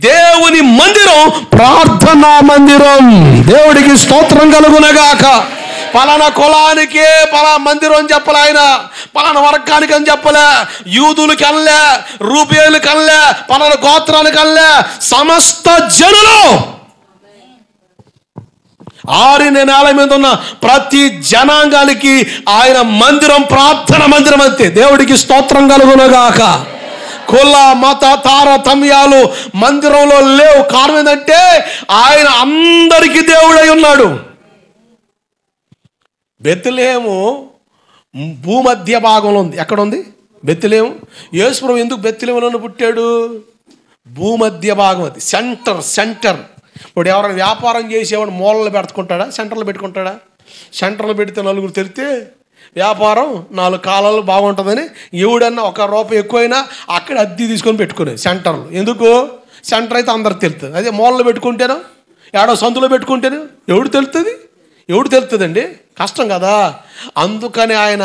దేవుని మందిరం ప్రార్థనా మందిరం. దేవుడికి స్తోత్రం కలుగునగాక. పలానా కులానికే పలానా మందిరం అని చెప్పలే ఆయన, పలానా వర్గానికి అని చెప్పలే, యూదులకి అనలే, రూబేయులకి అనలే, పలానా గోత్రానికి అనలే, సమస్త జనులు 6 నేల మీద ఉన్న ప్రతి జనాంగానికి ఆయన మందిరం ప్రార్థన మందిరం అంతే. దేవుడికి స్తోత్రం కలుగునగాక. కుల మత తారతమ్యాలు మందిరంలో లేవు. కారణం ఏంటంటే ఆయన అందరికీ దేవుడై ఉన్నాడు. బెత్లెహేము భూమధ్య భాగంలో ఉంది. ఎక్కడ ఉంది బెత్లెహేము? యేసు ప్రభువు ఎందుకు బెత్లెహేములో పుట్టాడు? భూమధ్య భాగం, అది సెంటర్. ఇప్పుడు ఎవరైనా వ్యాపారం చేసేవాడు మూలలో పెట్టుకుంటాడా, సెంటర్లో పెట్టుకుంటాడా? సెంటర్లో పెడితే నలుగురు తెలితే వ్యాపారం 4 కాలాలు బాగుంటుందని ఎవడన్నా 1 రూపాయి ఎక్కువైనా అక్కడ అద్దె తీసుకొని పెట్టుకునేది సెంటర్లో. ఎందుకు? సెంటర్ అయితే అందరికి తెలుస్తుంది. అదే మూలలో పెట్టుకుంటేనో ఏడో సందులో పెట్టుకుంటేనో ఎవడు తెలుస్తుందండి? కష్టం కదా. అందుకని ఆయన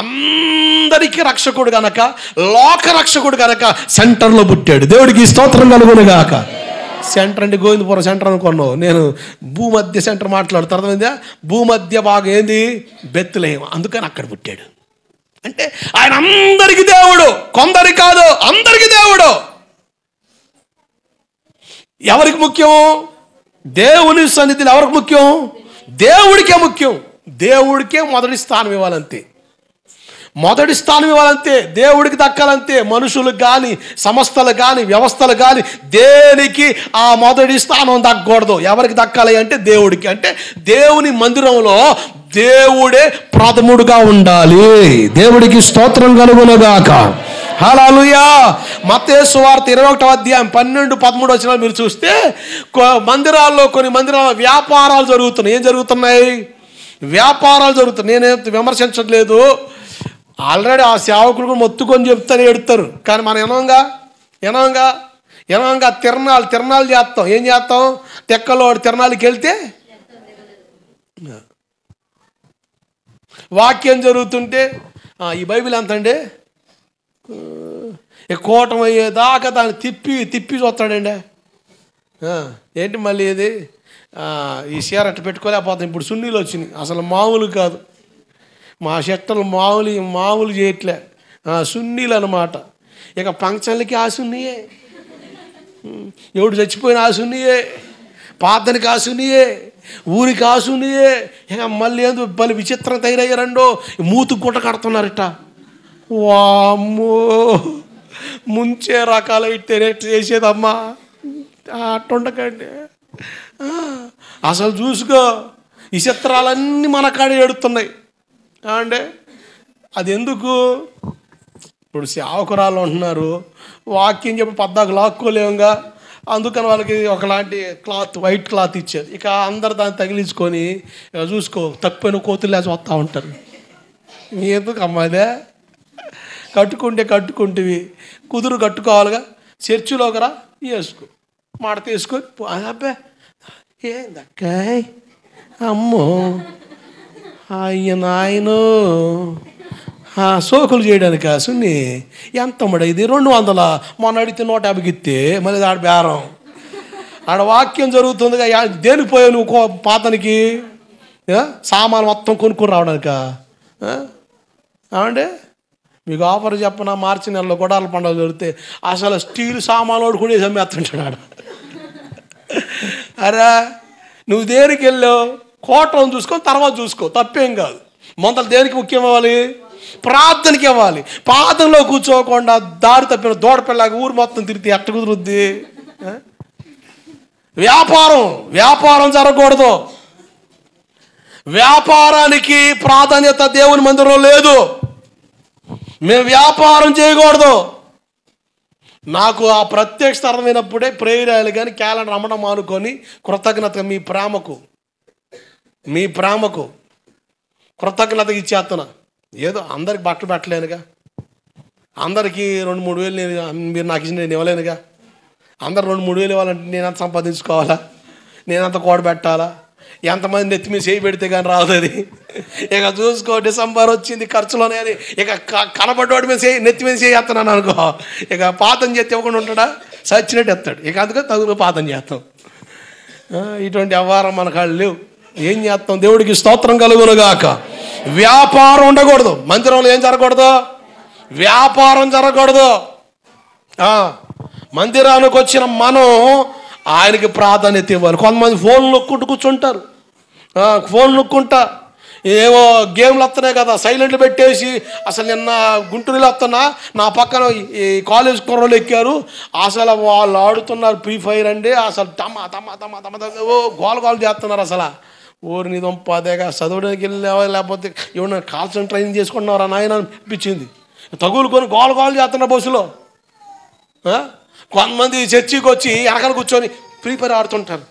అందరికీ రక్షకుడు గనక, లోక రక్షకుడు గనక సెంటర్లో పుట్టాడు. దేవుడికి స్తోత్రం కలుగునుగాక. సెంటర్ అంటే గోవిందపురం సెంటర్ అనుకున్నావు. నేను భూమధ్య సెంటర్ మాట్లాడుతా. అర్థమైందా? భూమధ్య భాగం ఏంది? బెత్లెహేము. అందుకని అక్కడ పుట్టాడు. అంటే ఆయన అందరికీ దేవుడు, కొందరికి కాదు, అందరికీ దేవుడు. ఎవరికి ముఖ్యం? దేవుని సన్నిధిలో ఎవరికి ముఖ్యం? దేవుడికే ముఖ్యం. దేవుడికే మొదటి స్థానం ఇవ్వాలంతే. దేవుడికి దక్కాలంతే. మనుషులకు కానీ, సంస్థలకు కానీ, వ్యవస్థలకు కానీ దేనికి ఆ మొదటి స్థానం దక్కకూడదు. ఎవరికి దక్కాలి అంటే దేవుడికి. అంటే దేవుని మందిరంలో దేవుడే ప్రథముడుగా ఉండాలి. దేవుడికి స్తోత్రం కలుగునుగాక. హల్లెలూయా. మత్తయి సువార్త 21వ అధ్యాయం 12-13 వచనాలు మీరు చూస్తే కొన్ని మందిరాల్లో వ్యాపారాలు జరుగుతున్నాయి. ఏం జరుగుతున్నాయి? వ్యాపారాలు జరుగుతున్నాయి. నేనేం విమర్శించట్లేదు. ఆల్రెడీ ఆ సేవకులు కూడా మొత్తుకొని చెప్తారు, ఎడతారు. కానీ మనం ఎనవంగా తిరణాలు చేస్తాం. ఏం చేస్తాం? తెక్కలో తిరణాలకి వెళ్తే వాక్యం జరుగుతుంటే ఈ బైబిల్ ఎంత అండి, కోటం అయ్యేదాకా దాన్ని తిప్పి చూస్తాడండి. ఏంటి మళ్ళీ ఇది ఈ చీర అట్ట పెట్టుకోలేకపోతాం. ఇప్పుడు సున్నీలు వచ్చినాయి, అసలు మామూలు కాదు. మా షట్టలు మామూలు చేయట్లే, సున్నీలు అన్నమాట. ఇక ఫంక్షన్లకి ఆ సున్నీయే, ఎవడు చచ్చిపోయిన ఆ సున్నీయే, పాతనికి ఆ సున్నీయే, ఊరికి ఆ సున్నీయే. ఇక మళ్ళీ ఏందో మళ్ళీ విచిత్రం తయారయ్యారండో, మూతుకు గుట్ట కడుతున్నారట. వామ్మో, ముంచే రకాలు ఇట్టే చేసేదమ్మా, అట్టుండకండి. అసలు చూసుకో, ఈ చిత్రాలన్నీ మన కాడ ఏడుతున్నాయి అంటే అది ఎందుకు? ఇప్పుడు సేవకురాలు ఉంటున్నారు, వాక్యం చెప్పి పద్దాకు లాక్కోలేముగా. అందుకని వాళ్ళకి ఒకలాంటి వైట్ క్లాత్ ఇచ్చేది. ఇక అందరు దాన్ని తగిలించుకొని చూసుకో తప్పిపోయిన కోతులు లేచి వస్తూ ఉంటారు. ఎందుకు అమ్మాయిదే? కట్టుకుంటేవి కుదురు కట్టుకోవాలిగా. చర్చిలోకి రా, వేసుకో, మాట తీసుకొని అబ్బే ఏందక్కాయ్ అమ్మో ఆయన సోకులు చేయడానికి సున్ని ఎంత అమ్మడ ఇది 200, మొన్న అడిగితే 150 ఇస్తే మళ్ళీ ఆడ బేరం. ఆడ వాక్యం జరుగుతుందిగా. దేనికి పోయావు నువ్వు పాతనికి? సామాను మొత్తం కొనుక్కొని రావడానిక? ఏమంటే మీకు ఆఫర్ చెప్పనా, మార్చి నెలలో గొడాల పండుగ జరిగితే అసలు స్టీల్ సామాను కూడా అమ్మేస్తుంటాడు ఆడ. అరే నువ్వు దేనికి వెళ్ళావు? కోటం చూసుకొని తర్వాత చూసుకో, తప్పేం కాదు. మొదలు దేనికి ముఖ్యం ఇవ్వాలి? ప్రార్థనకి ఇవ్వాలి. ప్రార్థనలో కూర్చోకుండా దారి తప్పిన దూడపిల్లగా ఊరు మొత్తం తిరిగితే ఎట్ట కుదురుద్ది? వ్యాపారం జరగకూడదు. వ్యాపారానికి ప్రాధాన్యత దేవుని మందిరంలో లేదు. మేము వ్యాపారం చేయకూడదు. నాకు ఆ ప్రత్యక్ష స్థలమైనప్పుడే ప్రేయర్ అయ్యాలి, కానీ క్యాలెండర్ అమ్మడం మానుకొని కృతజ్ఞత మీ ప్రేమకు కృతజ్ఞత ఇచ్చేస్తున్నా. ఏదో అందరికి బట్టలు పెట్టలేనుగా, అందరికీ 2-3 వేలు మీరు నాకు ఇచ్చి నేను ఇవ్వలేనుగా. అందరు 2-3 వేలు ఇవ్వాలంటే నేనంత సంపాదించుకోవాలా, నేనంత కూడబెట్టాలా? ఎంతమంది నెత్తి మీద చేయి పెడితే కానీ రాదు అది. ఇక చూసుకో, డిసెంబర్ వచ్చింది ఖర్చులోనే అని ఇక కనబడ్డవాడి మీద నెత్తి మీద చేస్తున్నాను అనుకో, ఇక పాతం చేస్తే ఇవ్వకుండా ఉంటాడా? సచ్చినట్టు ఎత్తాడు. ఇక అందుకని తగులు పాతం చేస్తాం. ఇటువంటి వ్యవహారం మన కాళ్ళు లేవు. ఏం చేస్తాం? దేవుడికి స్తోత్రం కలుగునుగాక. వ్యాపారం ఉండకూడదు. మందిరంలో ఏం జరగకూడదు? వ్యాపారం జరగకూడదు. మందిరానికి వచ్చిన మనం ఆయనకి ప్రాధాన్యత ఇవ్వాలి. కొంతమంది ఫోన్లు నొక్కుంటూ కూర్చుంటారు. ఫోన్ నొక్కుంటా ఏవో గేమ్లు వస్తున్నాయి కదా, సైలెంట్లు పెట్టేసి. అసలు నిన్న గుంటూరులో వస్తున్నా, నా పక్కన ఈ కాలేజ్ కుర్రలు ఎక్కారు. అసలు వాళ్ళు ఆడుతున్నారు ఫ్రీ ఫైర్ అండి. అసలు ఓ గోల చేస్తున్నారు. అసలు ఊరిని దొంపదేగా చదవడానికి వెళ్ళావా, లేకపోతే ఏమన్నా కాల్సిన ట్రైనింగ్ చేసుకుంటున్నారా నాయన అనిపించింది. తగులుకొని గోల చేస్తున్నారు బస్సులో. కొంతమంది చర్చికి వచ్చి వెనకాల కూర్చొని ఫ్రీ ఫైర్ ఆడుతుంటారు,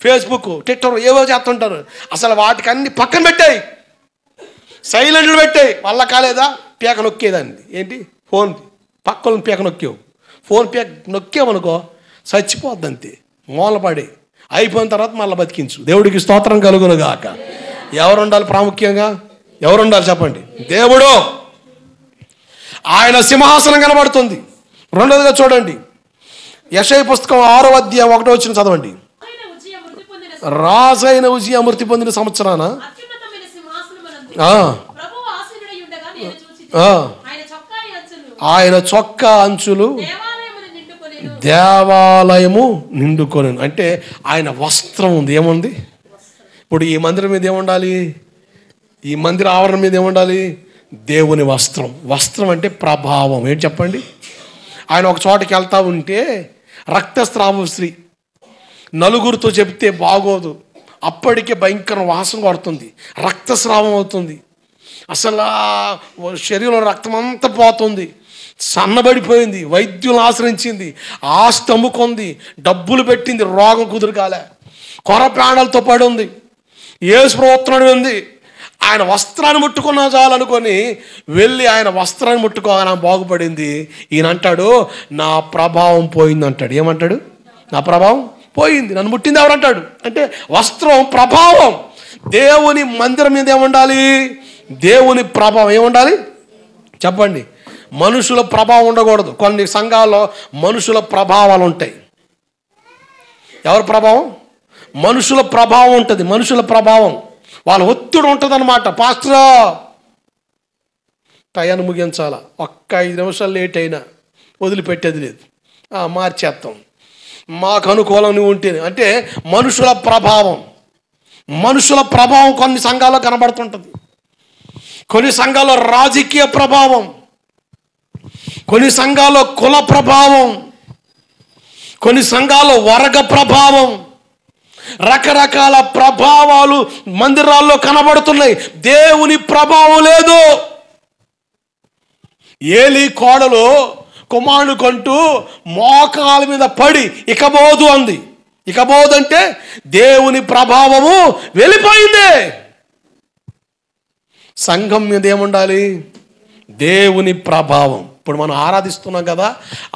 ఫేస్బుక్, ట్విట్టర్ ఏవో చేస్తుంటారు. అసలు వాటికి అన్ని పక్కన పెట్టాయి, సైలెంట్లు పెట్టాయి. వల్ల కాలేదా? పీక నొక్కేదాన్ని. ఏంటి? ఫోన్ పక్కన పీక నొక్కావు. ఫోన్ పీక నొక్కామనుకో చచ్చిపోద్దంతే, మూలపడి. అయిపోయిన తర్వాత మళ్ళీ బతికించు. దేవుడికి స్తోత్రం కలుగునుగాక. ఎవరు ఉండాలి? ప్రాముఖ్యంగా ఎవరు ఉండాలి చెప్పండి? దేవుడు. ఆయన సింహాసనం కనబడుతుంది. రెండోదిగా చూడండి, యెషయా పుస్తకం 6వ అధ్యాయం 1వ వచనం చదవండి. రాజైన ఉజ్జియా మృతి పొందిన సంవత్సరాన ఆయన చొక్కా అంచులు దేవాలయము నిండుకొని. అంటే ఆయన వస్త్రం ఉంది. ఏముంది? ఇప్పుడు ఈ మందిరం మీద ఏముండాలి? ఈ మందిర ఆవరణ మీద ఏముండాలి? దేవుని వస్త్రం. వస్త్రం అంటే ప్రభావం. ఏంటి చెప్పండి? ఆయన ఒక చోటకి వెళ్తూ ఉంటే రక్తస్రావ స్త్రీ, నలుగురితో చెప్తే బాగోదు, అప్పటికే భయంకర వాసన కొడుతుంది, రక్తస్రావం అవుతుంది, అసలు శరీరంలో రక్తం అంతా పోతుంది, సన్నబడిపోయింది, వైద్యులను ఆశ్రయించింది, ఆస్తి అమ్ముకుంది, డబ్బులు పెట్టింది, రోగం కుదురుకాలే, కొర ప్రాణాలతో పడి ఉంది, యేసు ప్రవర్తన ఉంది. ఆయన వస్త్రాన్ని ముట్టుకున్నా చాలనుకొని వెళ్ళి ఆయన వస్త్రాన్ని ముట్టుకోగానే బాగుపడింది. ఈయన అంటాడు, నా ప్రభావం పోయింది అంటాడు. ఏమంటాడు? నా ప్రభావం పోయింది, నన్ను ముట్టింది ఎవరంటాడు? అంటే వస్త్రం ప్రభావం. దేవుని మందిరం మీద ఏముండాలి? దేవుని ప్రభావం ఏముండాలి చెప్పండి? మనుషుల ప్రభావం ఉండకూడదు. కొన్ని సంఘాల్లో మనుషుల ప్రభావాలు ఉంటాయి. ఎవరి ప్రభావం? మనుషుల ప్రభావం ఉంటుంది. మనుషుల ప్రభావం, వాళ్ళ ఒత్తిడి ఉంటుంది అన్నమాట. పాస్టరా టయాన్ని ముగించాలా, ఒక్క 5 నిమిషాలు లేట్ అయినా వదిలిపెట్టేది లేదు, మార్చేస్తాం, మాకు అనుకూలం నువ్వు ఉంటేనే. అంటే మనుషుల ప్రభావం. మనుషుల ప్రభావం కొన్ని సంఘాల్లో కనబడుతుంటుంది. కొన్ని సంఘాల్లో రాజకీయ ప్రభావం, కొన్ని సంఘాల్లో కుల ప్రభావం, కొన్ని సంఘాల్లో వర్గ ప్రభావం, రకరకాల ప్రభావాలు మందిరాల్లో కనబడుతున్నాయి. దేవుని ప్రభావం లేదు. ఏలీ కోడలు కుమారుడు కంటూ మోకాల మీద పడి ఇకబోదు అంది. ఇకబోదు అంటే దేవుని ప్రభావము వెళ్ళిపోయింది. సంఘం మీద ఏముండాలి? దేవుని ప్రభావం. ఇప్పుడు మనం ఆరాధిస్తున్నాం కదా,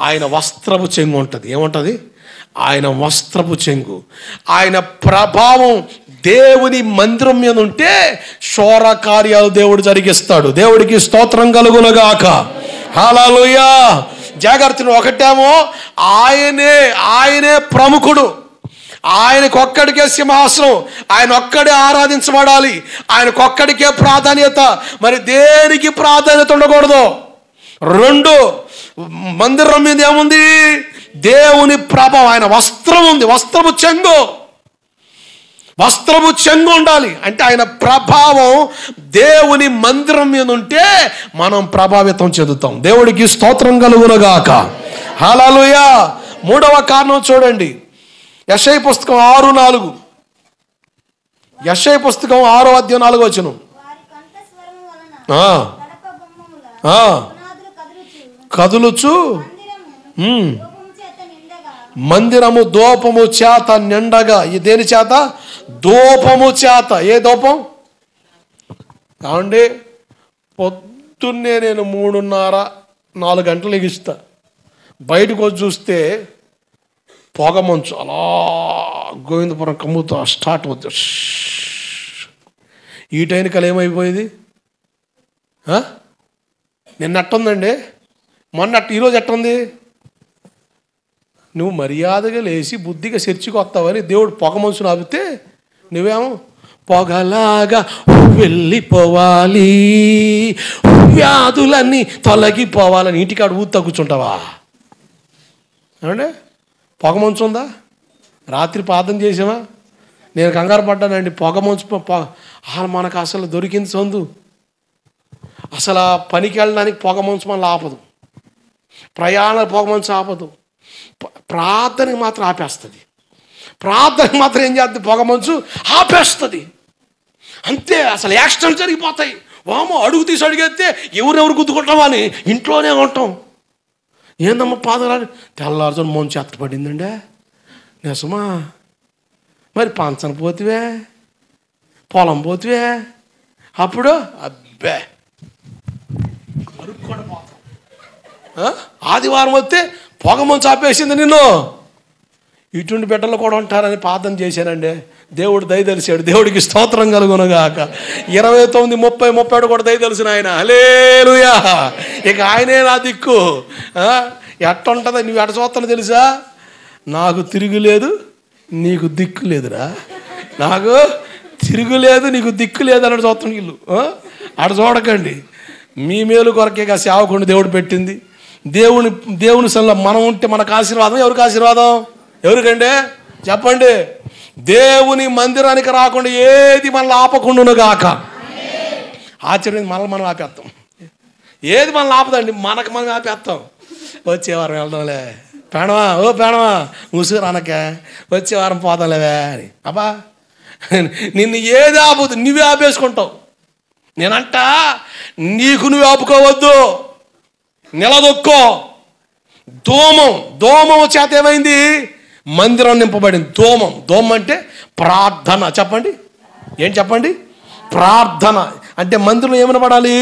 ఆయన వస్త్రపు చెంగు ఉంటుంది. ఏముంటుంది? ఆయన వస్త్రపు చెంగు. ఆయన ప్రభావం దేవుని మందిరం మీద ఉంటే శోర కార్యాలు దేవుడు జరిగిస్తాడు. దేవుడికి స్తోత్రం కలుగునుగాక. హల్లెలూయా. జాగ్రత్త. ఒకటేమో ఆయనే ప్రముఖుడు, ఆయనకొక్కడికే సింహాసనం, ఆయన ఒక్కడే ఆరాధించబడాలి, ఆయనకొక్కడికే ప్రాధాన్యత. మరి దేనికి ప్రాధాన్యత ఉండకూడదు. 2, మందిరం మీద ఏముంది? దేవుని ప్రభావం. ఆయన వస్త్రం ఉంది, వస్త్రపు చెంగు. వస్త్రపు చెంగు ఉండాలి. అంటే ఆయన ప్రభావం దేవుని మందిరం మీద ఉంటే మనం ప్రభావితం చెందుతాం. దేవుడికి స్తోత్రం కలుగునుగాక. హల్లెలూయా. 3వ కారణం చూడండి, యెషయా పుస్తకం 6:4. యెషయా పుస్తకం 6వ అధ్యాయం 4వ వచనం. కదులుచు మందిరము దూపము చేత నిండగా. దేని చేత? దూపము చేత. ఏ దూపం కావండి? పొద్దున్నే నేను 3:30-4 గంటలు లెగిస్తా. బయటకు వచ్చి చూస్తే పొగ మంచు అలా గోవిందపురం కమ్ముతో స్టార్ట్ అవుతుంది. ఈ టైంకల్ ఏమైపోయేది? నిన్న ఎట్టుందండి, మొన్న ఈరోజు ఎట్టుంది? నువ్వు మర్యాదగా లేచి బుద్ధిగా చర్చికి వస్తావని దేవుడు పొగ మంచును ఆపితే నువ్వేమో పొగలాగా వెళ్ళిపోవాలి, వ్యాధులన్నీ తొలగిపోవాలని ఇంటికాడ ఊతా కూర్చుంటావా? ఏమంటే పొగ మంచు ఉందా? రాత్రి ప్రార్థన చేసావా? నేను కంగారు పడ్డానండి. పొగ మంచు మనకు అసలు దొరికింది సందు. అసలు పనికి వెళ్ళడానికి పొగ మంచు మనల్ని ఆపదు, ప్రయాణాలు పొగ మంచు ఆపదు, ప్రార్థనకి మాత్రం ఆపేస్తుంది. ప్రార్థనకి మాత్రం ఏం చేస్తుంది? పొగ మంచు ఆపేస్తుంది అంతే. అసలు యాక్సిడెంట్ జరిగిపోతాయి. వామో అడుగు తీసి అడిగేస్తే ఎవరెవరు గుద్దుకుంటామా అని ఇంట్లోనే ఉంటాం. ఏందమ్మా పాదరాలు తెల్లారుజాము మంచు ఎత్తపడిందండి. నిజమా? మరి పంచన పోతివే, పొలం పోతివే, అప్పుడు అబ్బే కరుక్కొని పోతాం. ఆదివారం వస్తే పొగ మంచు ఆపేసింది నిన్ను. ఇటువంటి బిడ్డలు కూడా ఉంటారని ప్రార్థన చేశానండి. దేవుడు దయ తెలిసాడు. దేవుడికి స్తోత్రం కలుగునుగాక. 29, 30, 31 కూడా దయ తెలిసిన ఆయన. హల్లెలూయా. ఇక ఆయనే నా దిక్కు. ఎట్ట ఉంటుందో నువ్వు ఎట చూస్తానో తెలుసా? నాకు తిరుగులేదు, నీకు దిక్కు లేదురా. నాకు తిరుగులేదు, నీకు దిక్కు లేదు అన్నట్టు చూస్తాను. వీళ్ళు అట చూడకండి. మీ మేలు కొరకేగా సేవకుడిని దేవుడు పెట్టింది. దేవుని సన్నిధిలో మనం ఉంటే మనకు ఆశీర్వాదం. ఎవరికి ఆశీర్వాదం? ఎవరికండి చెప్పండి? దేవుని మందిరానికి రాకుండా ఏది మనల్ని ఆపకుండాను గాక. ఆశ్చర్యం, మనం ఆపేస్తాం. ఏది మనల్ని ఆపదండి, మనం ఆపేస్తాం. వచ్చే వారం వెళ్దాంలే పేణమా, ఓ పేణమా ముసుగు అనకే, వచ్చే వారం పోదాంలేవే అని. అబ్బా నిన్ను ఏది ఆపదు, నువ్వే ఆపేసుకుంటావు. నేనంట నీకు నువ్వు ఆపుకోవద్దు, నిలదొక్కో. దోమం చేత ఏమైంది? మందిరం నింపబడింది. దోమం అంటే ప్రార్థన. చెప్పండి, ఏం చెప్పండి? ప్రార్థన అంటే మందిరం ఏమనబడాలి?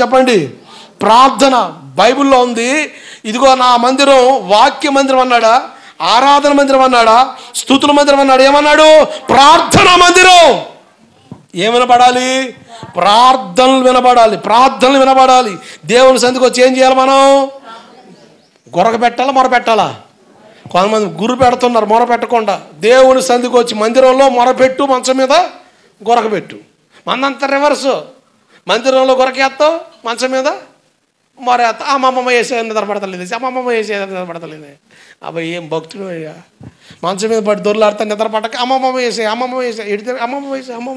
చెప్పండి, ప్రార్థన. బైబిల్లో ఉంది. ఇదిగో నా మందిరం వాక్య మందిరం అన్నాడా? ఆరాధన మందిరం అన్నాడా? స్తుతుల మందిరం అన్నాడు? ఏమన్నాడు? ప్రార్థనా మందిరం. ఏమనబడాలి? ప్రార్థనలు వినబడాలి. దేవుని సన్నిధికి వచ్చి ఏం చేయాలి? మనం గొరక పెట్టాలా, మొర పెట్టాలా? కొంతమంది గురు పెడుతున్నారు మొర పెట్టకుండా. దేవుని సన్నిధికి వచ్చి మందిరంలో మొరపెట్టు, మంచం మీద గొరకబెట్టు. మనంతా రివర్సు. మందిరంలో గొరకేస్తావు, మంచం మీద మొరేస్తా. అమ్మమ్మ వేసే నిద్రపడతలేదు, అమ్మమ్మ వేసే నిద్రపడతలేదు. అబ్బాయి ఏం భక్తుడు అయ్యా. మంచం మీద పడి దొర్లాడితే నిద్ర పట్టక అమ్మమ్మ వేసే ఎడితే అమ్మమ్మ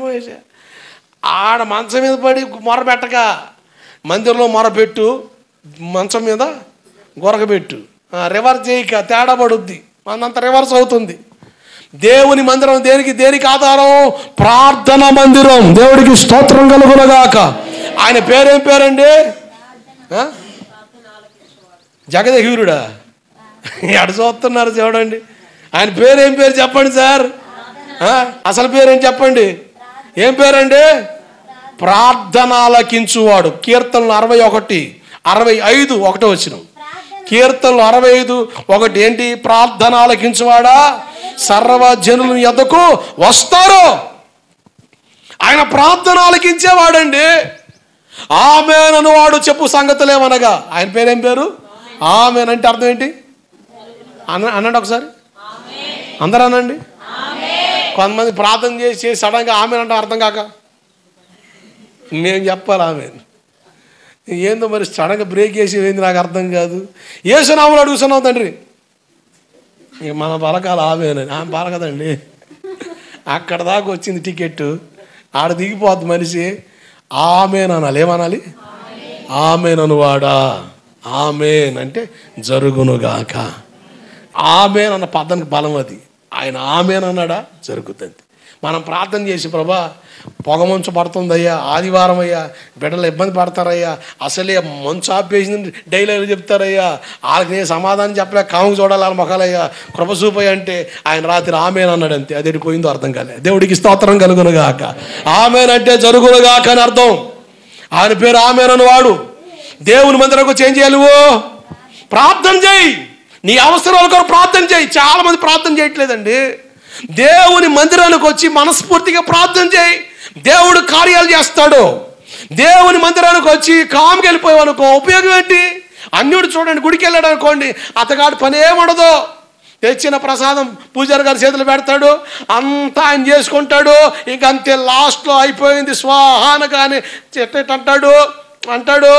వేసే. ఆడ మంచం మీద పడి మొర పెట్టక మందిరంలో మొరపెట్టు, మంచం మీద గొరకబెట్టు. రివర్స్ చేయక తేడా పడుద్ది, మనంత రివర్స్ అవుతుంది. దేవుని మందిరం దేనికి ఆధారం? ప్రార్థన మందిరం. దేవుడికి స్తోత్రం కలుగునుగాక. ఆయన పేరేం పేరండి? జగదహీరుడా? ఎడ చూస్తున్నారు చూడండి. ఆయన పేరేం పేరు చెప్పండి సార్. అసలు పేరేం చెప్పండి? ఏం పేరండి? ప్రార్థన ఆలకించువాడు. కీర్తనలు 61, 65 ఒకటో వచనం. కీర్తనలు 65:1 ఏంటి? ప్రార్థన ఆలకించువాడా సర్వజనుల యొద్దకు వస్తారు. ఆయన ప్రార్థన ఆలకించేవాడండి. ఆమేన్ అనువాడు చెప్పు సంగతులేమనగా. ఆయన పేరేం పేరు? ఆమేన్ అంటే అర్థం ఏంటి? అనండి ఒకసారి, అందరూ అనండి. కొంతమంది ప్రార్థన చేసి సడన్గా ఆమేన్ అంటే అర్థం కాక నేను చెప్పాలి ఆమేన్. ఏందో మరి సడన్గా బ్రేక్ వేసి ఏంది నాకు అర్థం కాదు. యేసునామములో అడుగుతున్నావు తండ్రి, ఇక మన పలకాలు ఆమేనని. ఆమె పలకదండి. అక్కడ దాకా వచ్చింది టికెట్, ఆడ దిగిపోద్ది మనిషి. ఆమేన్ అనాలి. ఏమనాలి? ఆమేన్ అనువాడా. ఆమేన్ అంటే జరుగునుగాక. ఆమేన్ అన్న పదానికి బలం అది. ఆయన ఆమేన్ అన్నాడా, జరుగుతుంది. మనం ప్రార్థన చేసి ప్రభా పొగమంచు పడుతుందయ్యా, ఆదివారం అయ్యా, బిడ్డలు ఇబ్బంది పడతారయ్యా, అసలే మంచు ఆపేసింది డైలాగులు చెప్తారయ్యా, వాళ్ళకి నేను సమాధానం చెప్పలే, కాముకు చూడాలి వాళ్ళ మొఖాలయ్యా, కృప చూపయ్య అంటే ఆయన రాత్రి ఆమెన్ అన్నాడు అంతే. అదేంటి పోయిందో అర్థం కాలే. దేవుడికి స్తోత్రం కలుగునుగాక. ఆమెన్ అంటే జరుగునుగాక అని అర్థం. ఆయన పేరు ఆమెన్ అన్నవాడు. దేవుని మందిరంకు వచ్చి ఏం చేయాలి? నువ్వు ప్రార్థన చేయి, నీ అవసరాల కొరకు ప్రార్థన చేయి. చాలా మంది ప్రార్థన చేయట్లేదండి. దేవుని మందిరానికి వచ్చి మనస్ఫూర్తిగా ప్రార్థన చేయి, దేవుడు కార్యాలు చేస్తాడు. దేవుని మందిరానికి వచ్చి కాముకి వెళ్ళిపోయావనుకో ఉపయోగం ఏంటి? అన్యుడు చూడండి, గుడికి వెళ్ళాడు అనుకోండి, అతగాడు పని ఏముండదు. తెచ్చిన ప్రసాదం పూజారి గారి చేతులు పెడతాడు, అంతా ఆయన చేసుకుంటాడు. ఇంకంతే, లాస్ట్లో అయిపోయింది స్వాహాన కానీ అంటాడు,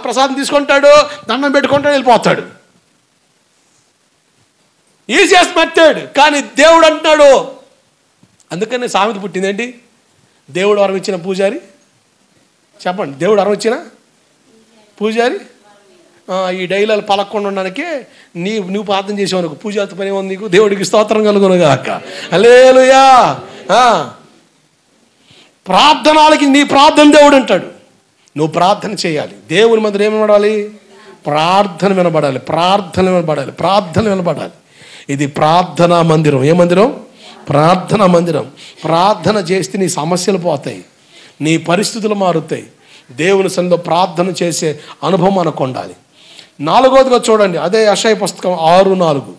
ప్రసాదం తీసుకుంటాడు, దండం పెట్టుకుంటాడు, వెళ్ళిపోతాడు. Easiest method. కానీ దేవుడు అంటున్నాడు. అందుకని సామెత పుట్టిందేంటి? దేవుడు వరం ఇచ్చిన పూజారి. చెప్పండి, దేవుడు వరం ఇచ్చిన పూజారి. ఈ డైలాలు పలకుండా ఉండడానికి నువ్వు ప్రార్థన చేసావు అనుకో, పూజారితో పని ఉంది నీకు. దేవుడికి స్తోత్రం కలుగునుగాక. హల్లెలూయా. ప్రార్థనలకి నీ ప్రార్థన దేవుడు అంటాడు. నువ్వు ప్రార్థన చేయాలి. దేవుని మందిరం ఏమి వినబడాలి? ప్రార్థన వినబడాలి, ప్రార్థన వినబడాలి, ప్రార్థన వినబడాలి. ఇది ప్రార్థనా మందిరం. ఏ మందిరం? ప్రార్థనా మందిరం. ప్రార్థన చేస్తే నీ సమస్యలు పోతాయి, నీ పరిస్థితులు మారుతాయి. దేవుని సన్నిధిలో ప్రార్థన చేసే అనుభవం మనకు ఉండాలి. 4వదిగా చూడండి, అదే యెషయా పుస్తకం 6:4.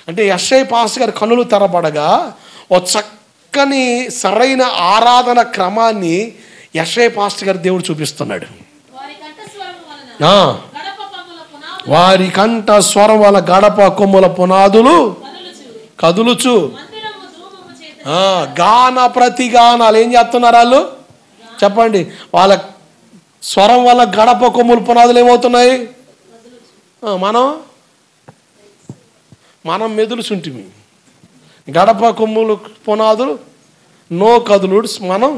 అంటే యెషయా పాస్టర్ గారి కన్నులు తెరబడగా ఓ చక్కని సరైన ఆరాధన క్రమాన్ని యెషయా పాస్టర్ గారి దేవుడు చూపిస్తున్నాడు. వారి కంఠ స్వరం వల్ల గడప కొమ్ముల పునాదులు కదులుచు. గాన ప్రతిగానాలు ఏం చేస్తున్నారు వాళ్ళు? చెప్పండి. వాళ్ళ స్వరం వల్ల గడప కొమ్ముల పునాదులు ఏమవుతున్నాయి? మనం మెదులుచుంటిమి. గడప కొమ్ములు పునాదులు నో కదులుడ్స్, మనం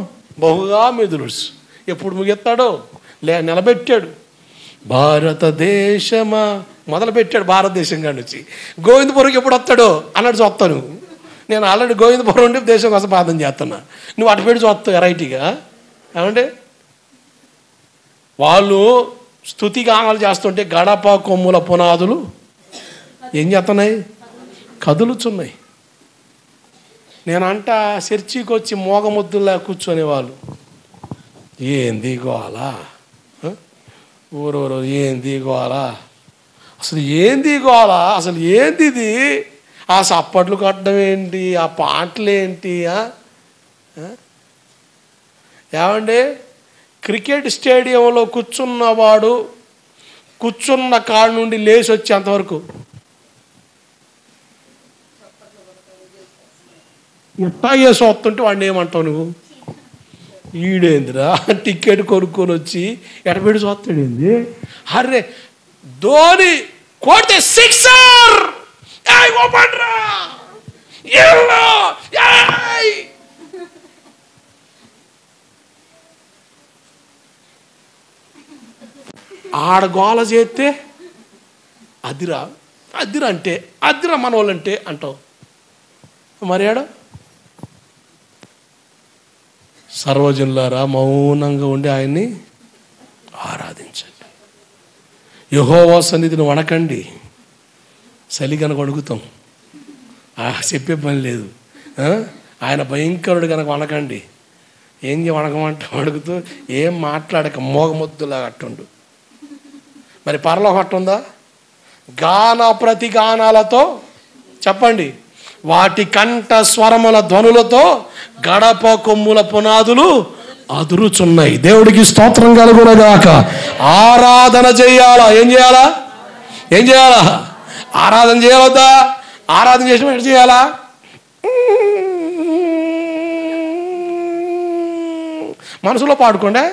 బహుగా మెదులుడ్స్. ఎప్పుడు ముగెత్తాడో నిలబెట్టాడు. భారతదేశమా మొదలుపెట్టాడు. భారతదేశం కాడి నుంచి గోవిందపురంకి ఎప్పుడు వస్తాడో అన్నట్టు చూస్తాను. నేను ఆల్రెడీ గోవిందపురం ఉండి దేశం కోసం ప్రార్థన చేస్తున్నా. నువ్వు అటు పెట్టి చూస్తావు వెరైటీగా. ఏమంటే వాళ్ళు స్తుతి గానాలు చేస్తుంటే గడప కొమ్ముల పునాదులు ఏం చేస్తున్నాయి? కదులుచున్నాయి. నేనంట చర్చికి వచ్చి మోగముద్దులా కూర్చొనేవాళ్ళు. ఏంది గోలా, ఊరూరు ఏంది గోలా, అసలు ఏంది గోలా, అసలు ఏంది ఇది, ఆ చప్పట్లు కొట్టడం ఏంటి, ఆ పాటలు ఏంటి? ఏమండి, క్రికెట్ స్టేడియంలో కూర్చున్నవాడు కూర్చున్న కాడ నుండి లేచి వచ్చేంతవరకు ఎట్టా వేసి వస్తుంటే వాడిని ఏమంటావు నువ్వు? ఈడేందిరా టికెట్ కొనుక్కొని వచ్చి ఎడబెడి చూస్తాడేంది? అరే ధోని కొడితే సిక్సర్, ఆడ గోల చేస్తే అదిరా అదిరా అంటే అదిరా మన వాళ్ళంటే అంటావు. మరి ఆడ సర్వజనులారా మౌనంగా ఉండి ఆయన్ని ఆరాధించండి. యెహోవా సన్నిధిని వణకండి. చలి కనుక వణుకుతాం, చెప్పే పని లేదు. ఆయన భయంకరుడు కనుక వణకండి. ఏం వణకమంటే వణుకుతూ ఏం మాట్లాడక మోగముద్దులా అట్టుండు. మరి పరలోకం అట్టుందా? గాన ప్రతి గానాలతో చెప్పండి, వాటి కంఠ స్వరముల ధ్వనులతో గడప కొమ్ముల పునాదులు అదురుచున్నాయి. దేవుడికి స్తోత్రం కలుగునగాక. ఆరాధన చేయాలా? ఏం చేయాలా? ఏం చేయాలా? ఆరాధన చేయవద్దా? ఆరాధన చేసిన ఎట్లా చేయాలా? మనసులో పాడుకోండి.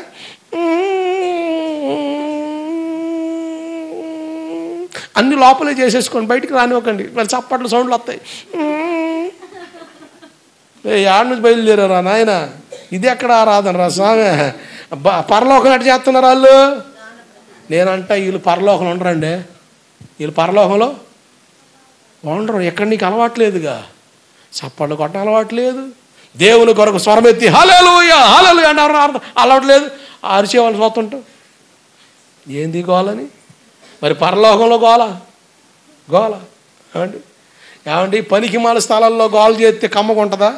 అన్ని లోపలే చేసేసుకోండి, బయటికి రానివ్వకండి. వాళ్ళు చప్పట్లు సౌండ్లు వస్తాయి. యాడ నుంచి బయలుదేరారా నాయన? ఇది ఎక్కడ ఆరాధన రా స్వామి? పరలోకం ఎట్లా చేస్తున్నారు వాళ్ళు? నేనంట వీళ్ళు పరలోకంలో ఉండరండి. వీళ్ళు పరలోకంలో ఉండరు. ఎక్కడ నీకు అలవాట్లేదుగా, చప్పట్లు కొట్ట అలవాట్లేదు, దేవుని కొరకు స్వరమెత్తి హల్లెలూయా హల్లెలూయా అంటే అలవట్లేదు, అరిచేవాళ్ళు చూస్తుంటాం. ఏంది గోలని? మరి పరలోకంలో గోల ఏమండి? పనికిమాల స్థలాల్లో గోల చేస్తే కమ్మగా ఉంటుందా?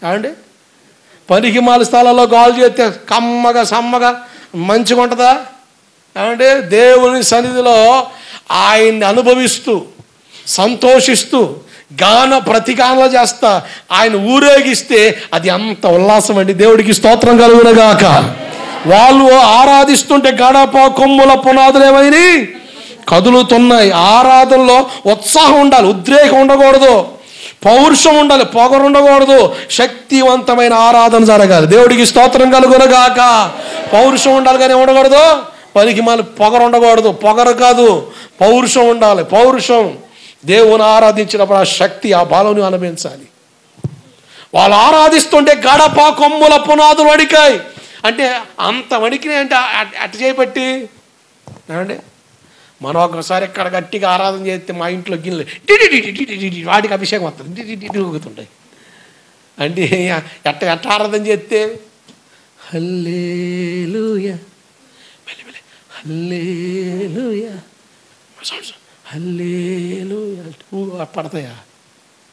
ఏమండి? పనికిమాల స్థలాల్లో గోల చేస్తే కమ్మగా సమ్మగా మంచిగా ఉంటుందా? ఏమంటే దేవుని సన్నిధిలో ఆయన్ని అనుభవిస్తూ సంతోషిస్తూ గాన ప్రతిగానలు చేస్తా ఆయన ఊరేగిస్తే అది అంత ఉల్లాసం అండి. దేవుడికి స్తోత్రం కలుగునగాక. వాళ్ళు ఆరాధిస్తుంటే గడప కొమ్ముల పునాదులు ఏమైనా కదులుతున్నాయి. ఆరాధనలో ఉత్సాహం ఉండాలి, ఉద్రేకం ఉండకూడదు, పౌరుషం ఉండాలి, పొగరు ఉండకూడదు. శక్తివంతమైన ఆరాధన జరగాలి. దేవుడికి స్తోత్రం కలుగునగాక. పౌరుషం ఉండాలి కానీ ఉండకూడదు, పనికి మళ్ళీ పొగరు ఉండకూడదు. పొగరు కాదు, పౌరుషం ఉండాలి. పౌరుషం దేవుని ఆరాధించినప్పుడు ఆ శక్తి ఆ బలం అనుభవించాలి. వాళ్ళు ఆరాధిస్తుంటే గడప కొమ్ముల పునాదులు వడికాయి అంటే అంత వడికినాయి అంటే అట్ట చేయబట్టి ఏమండి? మనం ఒకసారి ఇక్కడ గట్టిగా ఆరాధన చేస్తే మా ఇంట్లో గిన్నెలు వాటికి అభిషేకం వస్తుంది ఊగుతుంటాయి. అంటే ఎట్ట ఆరాధన చేస్తే హల్లెలూయా హల్లెలూయా హల్లెలూయా పడతాయా?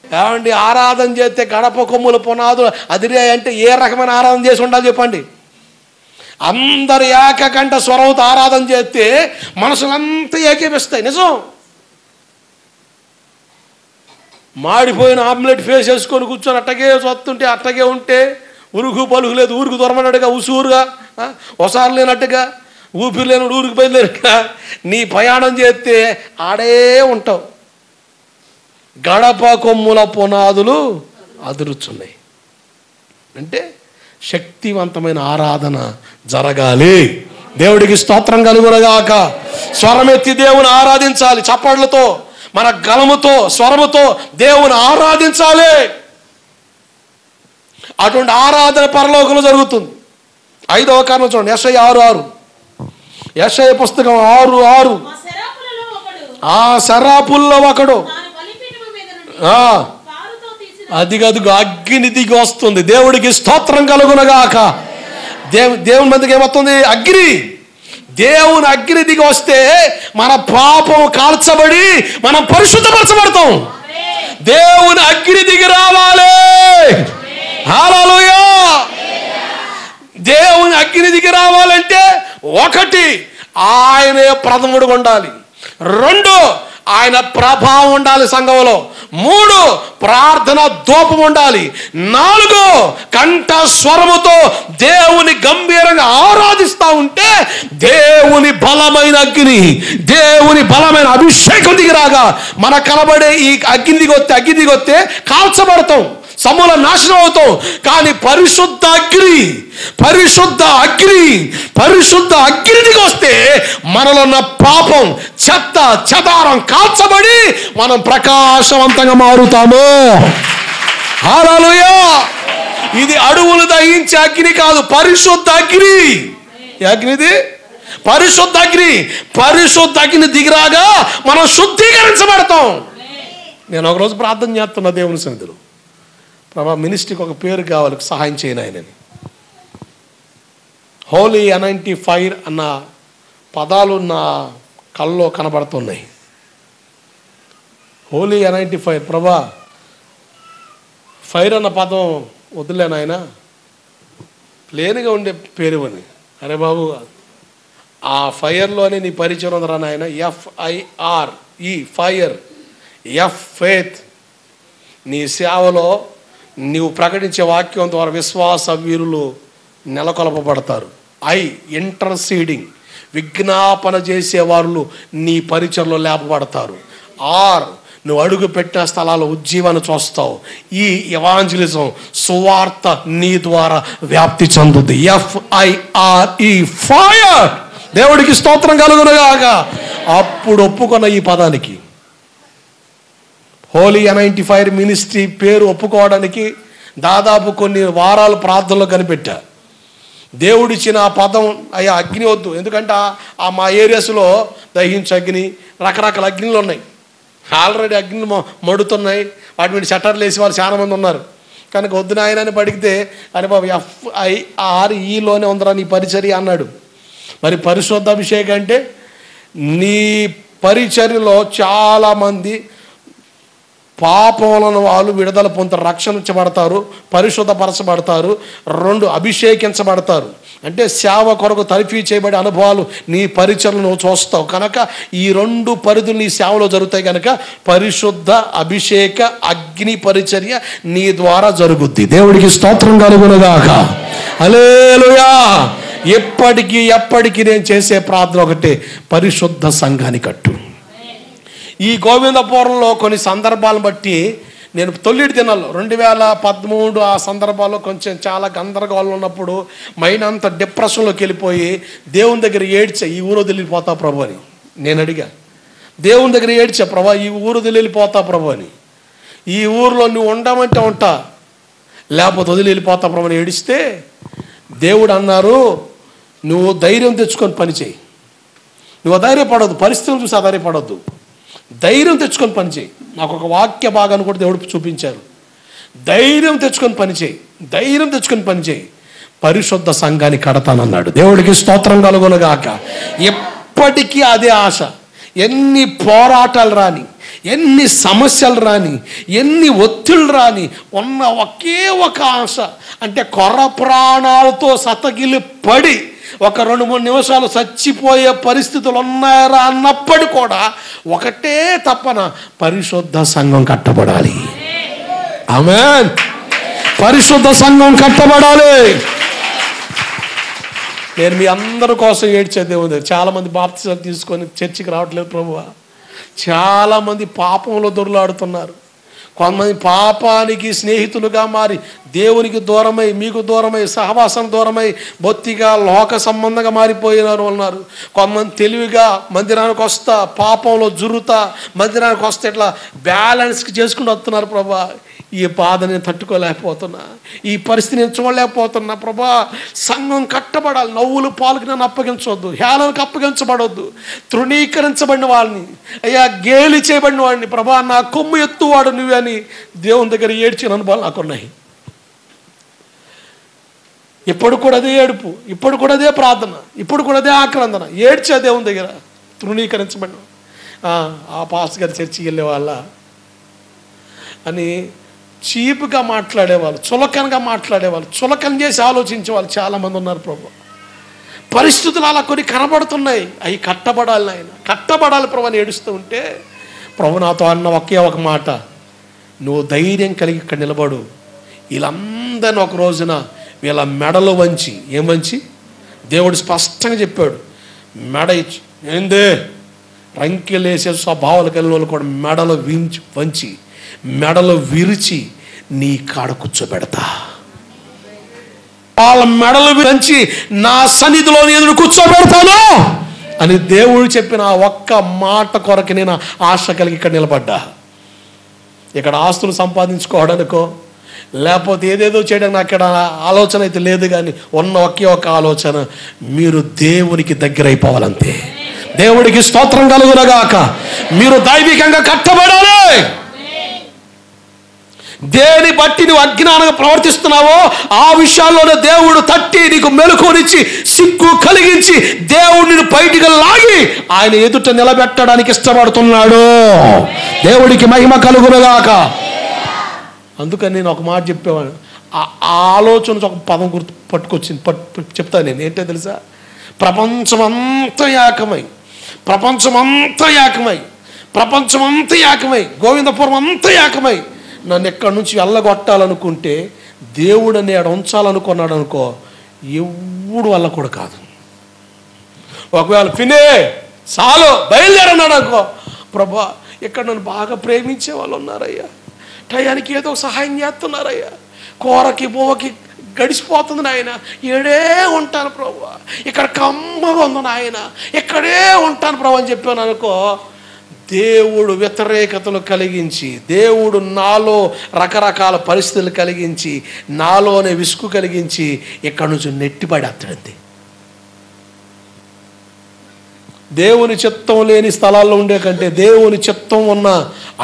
ఏమండి? ఆరాధన చేస్తే గడప కొమ్ముల పునాదులు అదిరే అంటే ఏ రకమైన ఆరాధన చేసి ఉండాలి చెప్పండి? అందరు ఏకకంఠ స్వరంతో ఆరాధన చేస్తే మనసులంతా ఏకీపిస్తాయి. నిజం. మాడిపోయిన ఆమ్లెట్ ఫేస్ వేసుకొని కూర్చొని అట్టగే చూస్తుంటే అట్టగే ఉంటే ఉరుగు పలుగు లేదు, ఊరుకు దొరమన్నట్టుగా ఉసూరుగా ఒకసారి లేనట్టుగా ఊపిరి లేని ఊరికి బయలుదేరుగా నీ ప్రయాణం చేస్తే ఆడే ఉంటావు. గడప కొమ్ముల పునాదులు అదురుచున్నాయి అంటే శక్తివంతమైన ఆరాధన జరగాలి. దేవుడికి స్తోత్రం కలుగునగాక. స్వరమెత్తి దేవుని ఆరాధించాలి. చప్పట్లతో మన గలముతో స్వరముతో దేవుని ఆరాధించాలి. అటువంటి ఆరాధన పరలోకంలో జరుగుతుంది. 5వ కారణం చూడండి, యెషయా 6:6. యెషయా పుస్తకం 6:6. ఆ శరాపుల్లో ఒకడు అది గదుగు అగ్ని దిగి వస్తుంది. దేవుడికి స్తోత్రం కలుగునగాక. దేవుని మందికి ఏమవుతుంది? అగ్ని. దేవుని అగ్ని దిగి వస్తే మన పాపం కాల్చబడి మనం పరిశుద్ధపరచబడతాం. దేవుని అగ్ని దిగి రావాలి. హల్లెలూయా. దేవుని అగ్ని దిగి రావాలంటే 1 ఆయనే ప్రథముడుగా ఉండాలి, 2 ఆయన ప్రభావం ఉండాలి సంఘంలో, 3 ప్రార్థన ధూపం ఉండాలి, 4 కంఠ స్వరముతో దేవుని గంభీరంగా ఆరాధిస్తూ ఉంటే దేవుని బలమైన అగ్ని, దేవుని బలమైన అభిషేకం దిగిరాగా మన కనబడే ఈ అగ్ని దిగొస్తే కాల్చబడతాం, సమూల నాశనం అవుతాం. కానీ పరిశుద్ధ అగ్ని దిగి వస్తే మనలో ఉన్న పాపం చెత్త చెదారం కాల్చబడి మనం ప్రకాశవంతంగా మారుతాము. హల్లెలూయా. ఇది అడవులు దహించే అగ్ని కాదు, పరిశుద్ధ అగ్ని. అగ్నిది పరిశుద్ధ అగ్ని దిగిరాగా మనం శుద్ధీకరించబడతాం. నేను ఒకరోజు ప్రార్థన చేస్తున్నా దేవుని సన్నిధిలో, ప్రభా మినిస్ట్రీకి ఒక పేరు కావాలి, సహాయం చేయను ఆయనని. హోలీ అనాయింటింగ్ ఫైర్ అన్న పదాలు నా కళ్ళలో కనబడుతున్నాయి. హోలీ అనాయింటింగ్ ఫైర్, ప్రభా ఫైర్ అన్న పదం వదిలేను ఆయన, ప్లేన్గా ఉండే పేరు అని. అరే బాబు ఆ ఫైర్లోనే నీ పరిచయం ఉందరా నాయన. FIRE fire, faith. నీ సేవలో నీవు ప్రకటించే వాక్యం ద్వారా విశ్వాస వీరులు నెలకొల్పబడతారు. ఇంటర్సీడింగ్, విజ్ఞాపన చేసేవారు నీ పరిచయంలో లేపబడతారు. నువ్వు అడుగు పెట్టిన స్థలాల్లో ఉజ్జీవాన్ని చూస్తావు. ఎవాంజలిజం సువార్త నీ ద్వారా వ్యాప్తి చెందుతుంది. FIRE fire. దేవుడికి స్తోత్రం కలుగునుగాక. అప్పుడు ఒప్పుకున్న ఈ పదానికి హోలీ అనాయింటింగ్ ఫైర్ మినిస్ట్రీ పేరు ఒప్పుకోవడానికి దాదాపు కొన్ని వారాలు ప్రార్థనలో కనిపెట్టా. దేవుడిచ్చిన ఆ పదం అయ్యా అగ్ని వద్దు, ఎందుకంటే మా ఏరియాస్లో దహించే అగ్ని, రకరకాల అగ్నిలు ఉన్నాయి. ఆల్రెడీ అగ్నిలు మడుతున్నాయి, వాటి మీద షట్టర్లు వేసి వాళ్ళు చాలా మంది ఉన్నారు. కనుక వద్దు నాయన అని పడిగితే అరే బాబు FIREలోనే ఉందరా నీ పరిచర్య అన్నాడు. మరి పరిశుద్ధ అభిషేకం అంటే నీ పరిచర్యలో చాలామంది పాపములను వాళ్ళు విడుదల పొందుతారు, రక్షించబడతారు, పరిశుద్ధపరచబడతారు, 2 అభిషేకించబడతారు. అంటే సేవ కొరకు తరిఫీ చేయబడే అనుభవాలు నీ పరిచర్యలు నువ్వు చూస్తావు. కనుక ఈ 2 పరిధులు నీ సేవలో జరుగుతాయి. కనుక పరిశుద్ధ అభిషేక అగ్ని పరిచర్య నీ ద్వారా జరుగుద్ది. దేవుడికి స్తోత్రం కలుగునుగాక. హల్లెలూయా. ఎప్పటికీ నేను చేసే ప్రార్థన ఒకటే, పరిశుద్ధ సంఘాన్ని కట్టు. ఈ గోవిందపురంలో కొన్ని సందర్భాలను బట్టి నేను తొలిటి దినాల్లో 2013 ఆ సందర్భాల్లో కొంచెం చాలా గందరగోళం ఉన్నప్పుడు మైండ్ అంతా డిప్రెషన్లోకి వెళ్ళిపోయి దేవుని దగ్గర ఏడ్చా, ఈ ఊరు వదిలిపోతా ప్రభు అని. నేను అడిగా దేవుని దగ్గర ఏడ్చా, ప్రభా ఈ ఊరు వదిలిపోతా ప్రభు అని. ఈ ఊరిలో నువ్వు ఉండమంటే ఉంటా, లేకపోతే వదిలి వెళ్ళిపోతా ప్రభు అని ఏడిస్తే దేవుడు అన్నారు, నువ్వు ధైర్యం తెచ్చుకొని పని చేయి. నువ్వు ధైర్యపడొద్దు, పరిస్థితులు చూసి ఆధారపడొద్దు, ధైర్యం తెచ్చుకొని పని చేయి. నాకు ఒక వాక్య భాగాన్ని కూడా దేవుడు చూపించారు. ధైర్యం తెచ్చుకొని పని చేయి, ధైర్యం తెచ్చుకొని పని చేయి, పరిశుద్ధ సంఘాన్ని కడతానన్నాడు. దేవుడికి స్తోత్రం కలుగునుగాక. ఎప్పటికీ అదే ఆశ. ఎన్ని పోరాటాలు రాని, ఎన్ని సమస్యలు రాని, ఎన్ని ఒత్తిళ్ళు రాని, ఉన్న ఒకే ఒక ఆశ, అంటే కొర్ర ప్రాణాలతో సతగిలి పడి ఒక 2-3 నిమిషాలు చచ్చిపోయే పరిస్థితులు ఉన్నాయరా అన్నప్పటికీ కూడా ఒకటే తప్పన, పరిశుద్ధ సంఘం కట్టబడాలి. ఆమేన్. పరిశుద్ధ సంఘం కట్టబడాలి. నేను మీ అందరి కోసం ఏడ్చే దేవుడు. చాలామంది బాప్తిసం తీసుకొని చర్చికి రావట్లేదు ప్రభువా. చాలామంది పాపంలో దొర్లాడుతున్నారు. కొంతమంది పాపానికి స్నేహితులుగా మారి దేవునికి దూరమై, మీకు దూరమై, సహవాసం దూరమై బొత్తిగా లోక సంబంధంగా మారిపోయినారు ఉన్నారు. కొంతమంది తెలివిగా మందిరానికి వస్తా, పాపంలో జురుతా, మందిరానికి వస్తే ఇట్లా బ్యాలెన్స్కి చేసుకుని వస్తున్నారు. ప్రభా ఈ బాధ నేను తట్టుకోలేకపోతున్నా, ఈ పరిస్థితి నేను చూడలేకపోతున్నా. ప్రభా సంఘం కట్టబడాలి. నవ్వులు పాలకు నన్ను అప్పగించవద్దు, హేళనకు అప్పగించబడవద్దు, తృణీకరించబడిన వాళ్ళని, అయ్యా గేలి చేయబడిన వాడిని ప్రభా నా కొమ్ము ఎత్తువాడు నువ్వే అని దేవుని దగ్గర ఏడ్చిన అనుభవాలు నాకున్నాయి. ఇప్పుడు కూడా అదే ఏడుపు, ఇప్పుడు కూడా అదే ప్రార్థన, ఇప్పుడు కూడా అదే ఆక్రందన. ఏడ్చే దేవుని దగ్గర తృణీకరించబడిన ఆ పాస్ గారి చర్చికి వెళ్ళే వాళ్ళ అని చీపుగా మాట్లాడేవాళ్ళు, చులకనగా మాట్లాడేవాళ్ళు, చులకన చేసి ఆలోచించే వాళ్ళు చాలామంది ఉన్నారు ప్రభు. పరిస్థితులు అలా కొన్ని కనబడుతున్నాయి, అవి కట్టబడాలి. ఆయన కట్టబడాలి ప్రభు అని ఏడుస్తూ ఉంటే ప్రభు నాతో అన్న ఒకే ఒక మాట, నువ్వు ధైర్యం కలిగి ఇక్కడ నిలబడు. వీళ్ళందరినీ ఒక రోజున వీళ్ళ మెడలో వంచి, ఏం వంచి దేవుడు స్పష్టంగా చెప్పాడు, మెడ ఇచ్చి ఏందే రంకెలేసే స్వభావాలు కలిగిన వాళ్ళు కూడా మెడలో వంచి మెడలో విరిచి నీ కాడ కూర్చోబెడతా. వాళ్ళ మెడలు విరించి నా సన్నిధిలో నేను కూర్చోబెడతాను అని దేవుడు చెప్పిన ఆ ఒక్క మాట కొరకు నేను ఆశ కలిగి ఇక్కడ నిలబడ్డా. ఇక్కడ ఆస్తులు సంపాదించుకోవడానికో లేకపోతే ఏదేదో చేయడానికి నాకు ఇక్కడ ఆలోచన అయితే లేదు. కానీ ఉన్న ఒకే ఒక ఆలోచన, మీరు దేవునికి దగ్గర అయిపోవాలంతే. దేవుడికి స్తోత్రం కలుగునగాక. మీరు దైవికంగా కట్టబడాలి. దేని బట్టి నువ్వు అజ్ఞానంగా ప్రవర్తిస్తున్నావో ఆ విషయాల్లోనే దేవుడు తట్టి నీకు మెలకువనిచ్చి సిగ్గు కలిగించి దేవుడిని బయటికి లాగి ఆయన ఎదుట నిలబెట్టడానికి ఇష్టపడుతున్నాడు. దేవుడికి మహిమ కలుగునుగాక. అందుకని నేను ఒక మాట చెప్పేవాడు, ఆ ఆలోచన ఒక పదం గుర్తు పట్టుకొచ్చింది, చెప్తాను నేను. ఏంటో తెలుసా? ప్రపంచమంతా ఏకమై, ప్రపంచమంతా ఏకమై, ప్రపంచమంతా ఏకమై, గోవిందపురం అంతా ఏకమై నన్ను ఎక్కడి నుంచి వెళ్ళగొట్టాలనుకుంటే దేవుడు అని ఆడ ఉంచాలనుకున్నాడు అనుకో, ఎవడు వల్ల కూడా కాదు. ఒకవేళ ఫినే చాలు బయలుదేరన్నాడు అనుకో, ప్రభా ఇక్కడ నన్ను బాగా ప్రేమించే వాళ్ళు ఉన్నారయ్యా, టయానికి ఏదో సహాయం చేస్తున్నారయ్యా, కూరకి బువ్వకి గడిచిపోతుంది నాయన, ఏడే ఉంటాను ప్రభు, ఇక్కడ కమ్మగా ఉంది నాయన, ఇక్కడే ఉంటాను ప్రభు అని చెప్పాను అనుకో, దేవుడు వ్యతిరేకతలు కలిగించి, దేవుడు నాలో రకరకాల పరిస్థితులు కలిగించి, నాలోనే విసుగు కలిగించి ఇక్కడి నుంచి నెట్టిపడేస్తాడంతే. దేవుని చిత్తం లేని స్థలాల్లో ఉండే కంటే దేవుని చిత్తం ఉన్న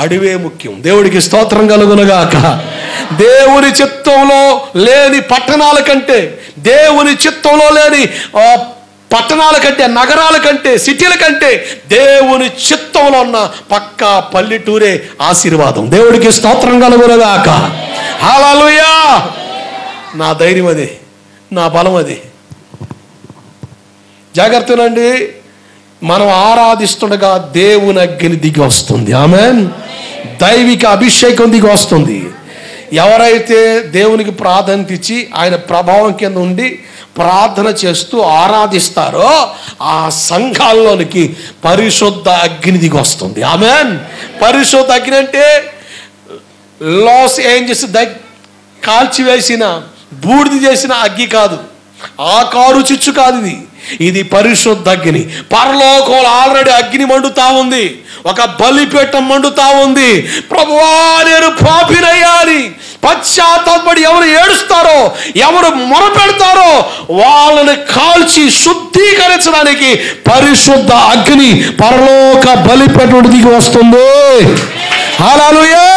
అడవే ముఖ్యం. దేవుడికి స్తోత్రం కలుగునుగాక. దేవుని చిత్తంలో లేని పట్టణాల కంటే, దేవుని చిత్తంలో లేని పట్టణాల కంటే, నగరాల కంటే, సిటీల కంటే దేవుని చిత్తంలో ఉన్న పక్కా పల్లెటూరే ఆశీర్వాదం. దేవుడికి స్తోత్రం కలుగునుగాక. హల్లెలూయా. నా ధైర్యం అది, నా బలం అది. జాగ్రత్తనండి. మనం ఆరాధిస్తుండగా దేవుని అగ్ని దిగి వస్తుంది. ఆమేన్. దైవిక అభిషేకం దిగి వస్తుంది. ఎవరైతే దేవునికి ప్రాధాన్యత ఇచ్చి ఆయన ప్రభావం కింద ఉండి ప్రార్థన చేస్తూ ఆరాధిస్తారో ఆ సంఘాల్లోనికి పరిశుద్ధ అగ్ని దిగి వస్తుంది. ఆమేన్. పరిశుద్ధ అగ్ని అంటే లాస్ ఏంజల్స్ కాల్చివేసిన బూడిద చేసిన అగ్గి కాదు, ఆ కారు చిచ్చు కాదు. ఇది పరిశుద్ధ అగ్ని. పరలోకంలో ఆల్రెడీ అగ్ని మండుతా ఉంది, ఒక బలిపీఠం మండుతా ఉంది. ప్రభువా నేను పాపినయ్యా అని పశ్చాత్తాపడి ఎవరు ఏడుస్తారో, ఎవరు మొరపెడతారో వాళ్ళని కాల్చి శుద్ధీకరించడానికి పరిశుద్ధ అగ్ని పరలోక బలిపీఠం దిగి వస్తుంది. హల్లెలూయా.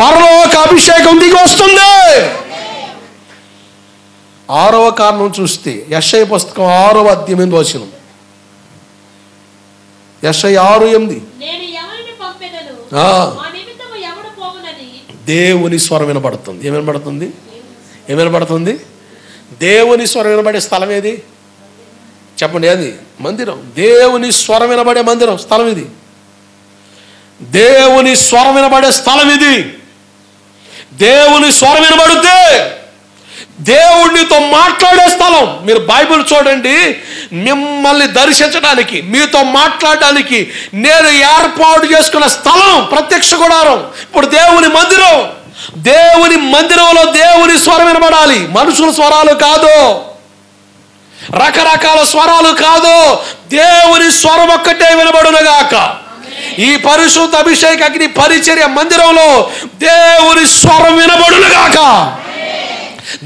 పరలోక అభిషేకం దిగి వస్తుంది. 6వ కారణం చూస్తే యెషయా పుస్తకం 6వ అధ్యాయం 8వ వచనం. యెషయా 6:8. దేవుని స్వరం వినబడుతుంది. ఏం వినబడుతుంది? ఏం వినబడుతుంది? దేవుని స్వరం వినబడే స్థలం ఏది చెప్పండి? అది మందిరం. దేవుని స్వరం వినబడే మందిరం స్థలం ఇది. దేవుని స్వరం వినబడే స్థలం ఇది. దేవుని స్వరం వినబడితే దేవుడితో మాట్లాడే స్థలం. మీరు బైబిల్ చూడండి. మిమ్మల్ని దర్శించడానికి, మీతో మాట్లాడడానికి నేను ఏర్పాటు చేసుకున్న స్థలం ప్రత్యక్ష గుడారం. ఇప్పుడు దేవుని మందిరం. దేవుని మందిరంలో దేవుని స్వరం వినబడాలి. మనుషుల స్వరాలు కాదు, రకరకాల స్వరాలు కాదు. దేవుని స్వరం ఒక్కటే వినబడునుగాక. ఈ పరిశుద్ధ అభిషేక అగ్ని పరిచర్య మందిరంలో దేవుని స్వరం వినబడునుగాక.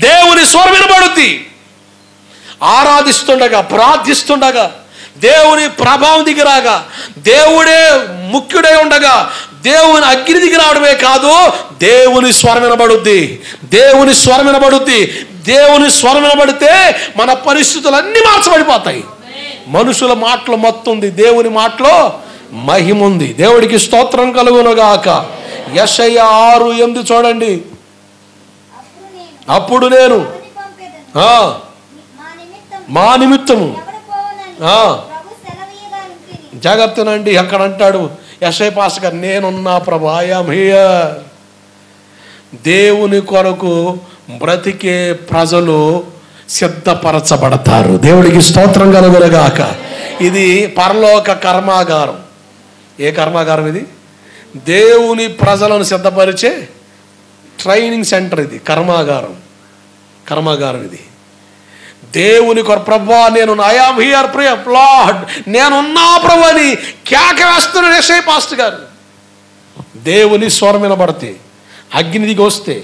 దేవుని స్వరం వినబడుద్ది. ఆరాధిస్తుండగా, ప్రార్థిస్తుండగా, దేవుని ప్రభావం దిగిరాగా, దేవుడే ముఖ్యుడై ఉండగా దేవుని అగ్ని దిగి రావడమే కాదు, దేవుని స్వరం వినబడుద్ది. దేవుని స్వరం వినబడుద్ది. దేవుని స్వరం వినబడితే మన పరిస్థితులన్నీ మార్చబడిపోతాయి. మనుషుల మాటలు మత్తుంది, దేవుని మాటలో మహిమ ఉంది. దేవుడికి స్తోత్రం కలుగునుగాక. యెషయా 6:8 చూడండి. అప్పుడు నేను మా నిమిత్తము జాగ్రత్తనండి. అక్కడ అంటాడు యెషయా పాస్టర్ గారు, నేనున్నా ప్రభా, ఐ యామ్ హియర్. దేవుని కొరకు బ్రతికే ప్రజలు సిద్ధపరచబడతారు. దేవుడికి స్తోత్రం కలుగునుగాక. ఇది పరలోక కర్మాగారం. ఏ కర్మాగారం ఇది? దేవుని ప్రజలను సిద్ధపరిచే ట్రైనింగ్ సెంటర్ ఇది. కర్మాగారం ఇది. దేవుని కొరకు ప్రభువా నేను I am here pray lord, నేనున్నా ప్రభు అని కేక వేస్తున్న యెషయా పాస్టర్ గారు. దేవుని స్వరం వినబడితే, అగ్ని దిగి వస్తే,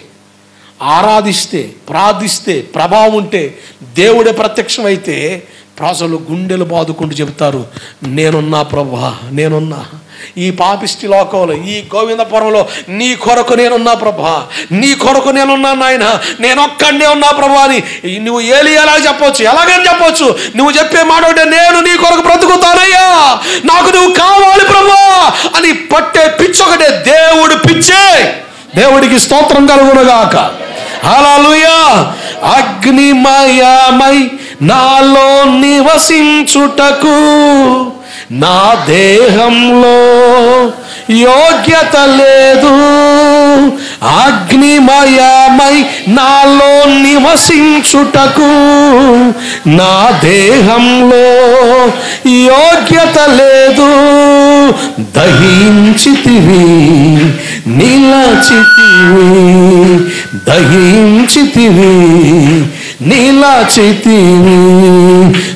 ఆరాధిస్తే, ప్రార్థిస్తే, ప్రభావం ఉంటే, దేవుడే ప్రత్యక్షమైతే ప్రజలు గుండెలు బాదుకుంటూ చెబుతారు, నేనున్నా ప్రభువా, నేనున్నా. ఈ పాపిష్టి లోకంలో, ఈ గోవిందపురంలో నీ కొరకు నేనున్నా ప్రభా, నీ కొరకు నేనున్నా నాయన, నేనొక్కడే ఉన్నా ప్రభా అని నువ్వు ఏలియాలా చెప్పొచ్చు, ఎలాగని చెప్పొచ్చు. నువ్వు చెప్పే మాట అంటే నేను నీ కొరకు బ్రతుకుతానయ్యా, నాకు నువ్వు కావాలి ప్రభా అని పట్టే పిచ్చొకటే దేవుడు పిచ్చే. దేవుడికి స్తోత్రం కలుగునుగాక. హల్లెలూయా. అగ్నిమయమై నాలో నివసించుటకు నా దేహంలో యోగ్యత లేదు. అగ్నిమయమై నాలో నివసించుటకు నా దేహంలో యోగ్యత లేదు. దహించితివి నిలచితివి, దహించితివి నిలచితివి.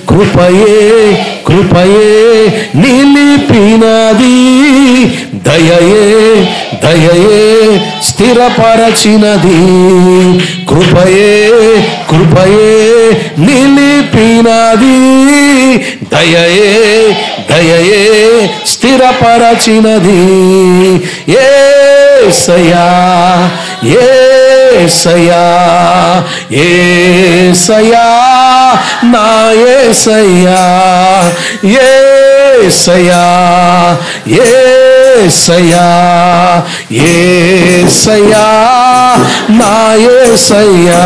కృపయే నిలిపినది, దయయే స్థిరపరచినది. కృపయే నిలిపినది, దయయే దయయే స్థిరపరచినది. యేసయ్యా యేసయ్యా యేసయ్యా నా యేసయ్యా యేసయ్యా యేసయ్యా యేసయ్యా నా యేసయ్యా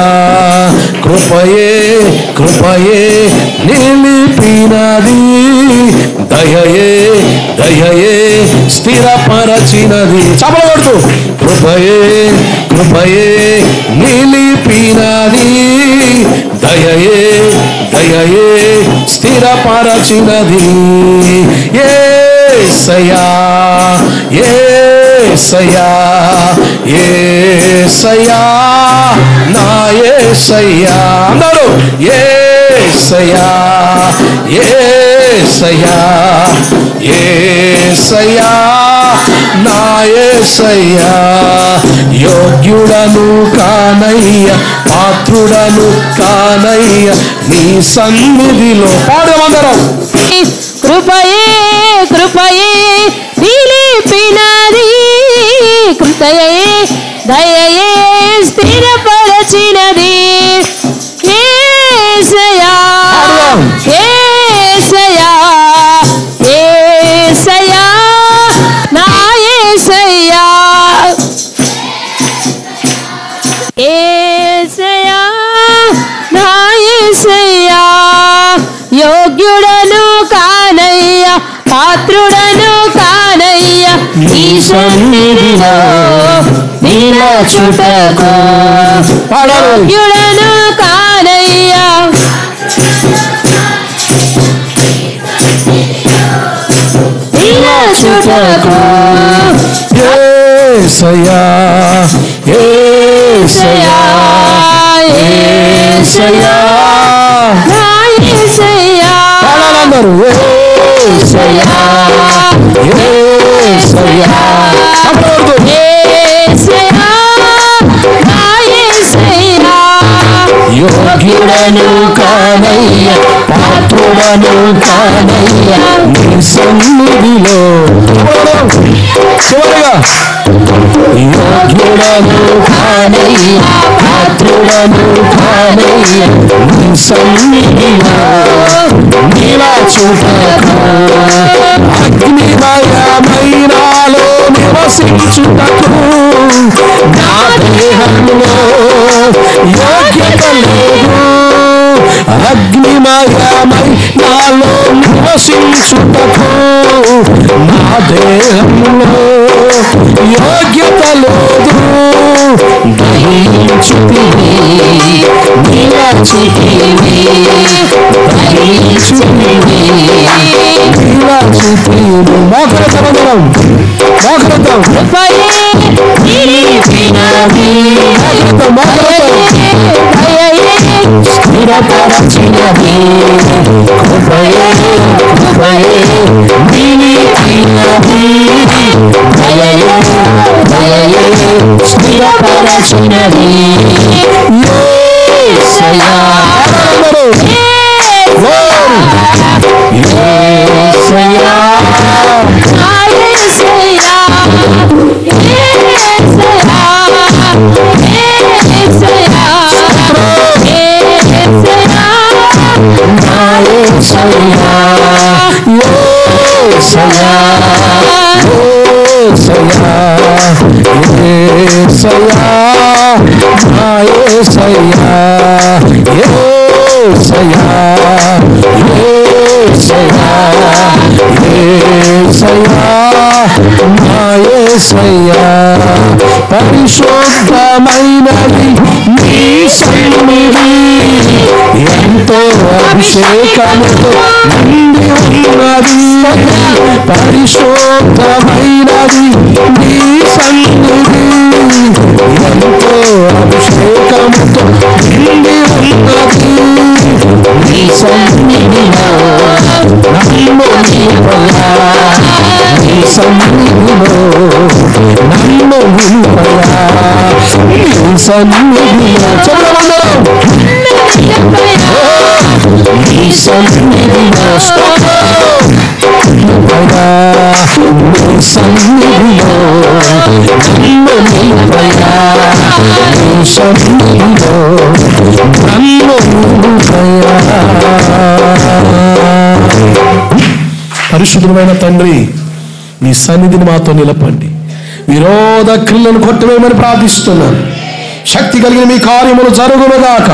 కృపయే కృపయే నిలిపినది, దయయే దయయే స్థిరపరచినది. చపలు కొడుతూ కృపయే కృపయే నిలిపినది, దయయే దయయే స్థిరపరచినది. యేసయ్యా యేసయ్యా యేసయ్యా నా యేసయ్యా అందరూ యేసయ్యా యేసయ్యా యేసయ్యా నా యేసయ్యా యోగ్యుడను కానయ్య పాత్రుడను కానయ్య నీ సన్నిధిలో పాడమందరం. కృపయే కృపయే నిలిపినది, కృపయే దయయే స్థిరపరచినది. యేసయ్యా యేసయ్యా యేసయ్యా నా యేసయ్యా యేసయ్యా నా యేసయ్యా యోగ్యుడను కానయ్య పాత్రుడను కానయ్య నీ సన్నిధిలో నిలచుటకు, యోగ్యుడను కానయ్య నిలచుటకు. యేసయ్యా యేసయ్యా యేసయ్యా నా యేసయ్యా అందరూ యేసయ్యా యేసయ్యా యేసయ్యా నా యేసయ్యా యోగ్యుడను కానయ్య పాత్రుడను కానయ్య నీ సన్నిధిలో. చివరిగా యోగ్యుడను కానయ్య పాత్రుడను కానయ్య నీ సన్నిధిలో నిలచుటకు, అగ్నిమయమైనాలో నివసించుటకు నా దేహంలో యోగ్యత లేదు. అగ్నిమయమై నాలో నివసించుటకు నా దేహంలో యోగ్యత లేదు. దహించుతివి నిలచితివి దహించుతివి నిలచితివి. మోకరిద్దాం మోకరిద్దాం. కృపయే నిలిపినది, స్థిరపరచినది, కృపయే కృపయే నిలిపినది, దయయే దయయే స్థిరపరచినది. యేసయ్యా యేసయ్యా నా యేసయ్యా యేసయ్యా యేసయ్యా యేసయ్యా నా యేసయ్యా యేసయ్యా యేసయ్యా యేసయ్యా నా యేసయ్యా యేసయ్యా యేసయ్యా యేసయ్యా నా యేసయ్యా పరిశుద్ధమైనది నీ సన్నిధి, ఎంతో అభిషేకముతో నిండి ఉన్నది. పరిశుద్ధమైనది నీ సన్నిధి, ఎంతో అభిషేకముతో నిండి ఉన్నది. నీ సన్నిధిలో నన్ను నిలుపయా, నీ సన్నిధిలో నన్ను నిలుపయా, నీ సన్నిధిలో చదవందరం. నీ సన్నిధిలో నిలుపయా నీ సన్నిధిలో నన్ను నిలుపయా నీ సన్నిధిలో నన్ను నిలుపయా. పరిశుద్ధమైన తండ్రి, మీ సన్నిధిని మాతో నిలపండి. విరోధ క్రియలను కొట్టవేయమని ప్రార్థిస్తున్నాను. శక్తి కలిగిన మీ కార్యములు జరుగునుగాక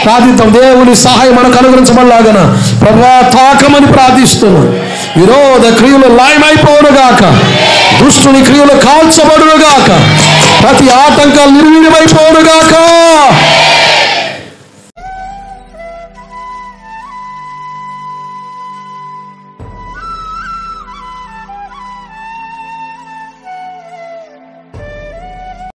ప్రార్థిద్దాం. దేవుని సహాయం మనకు అనుగ్రహించబడలాగన ప్రభువా తాకమని ప్రార్థిస్తున్నాను. విరోధ క్రియలు లయమైపోనుగాక, దుష్టుని క్రియలు కాల్చబడునుగాక, ప్రతి ఆటంకాలు నిర్వీర్యమైపోనుగాక.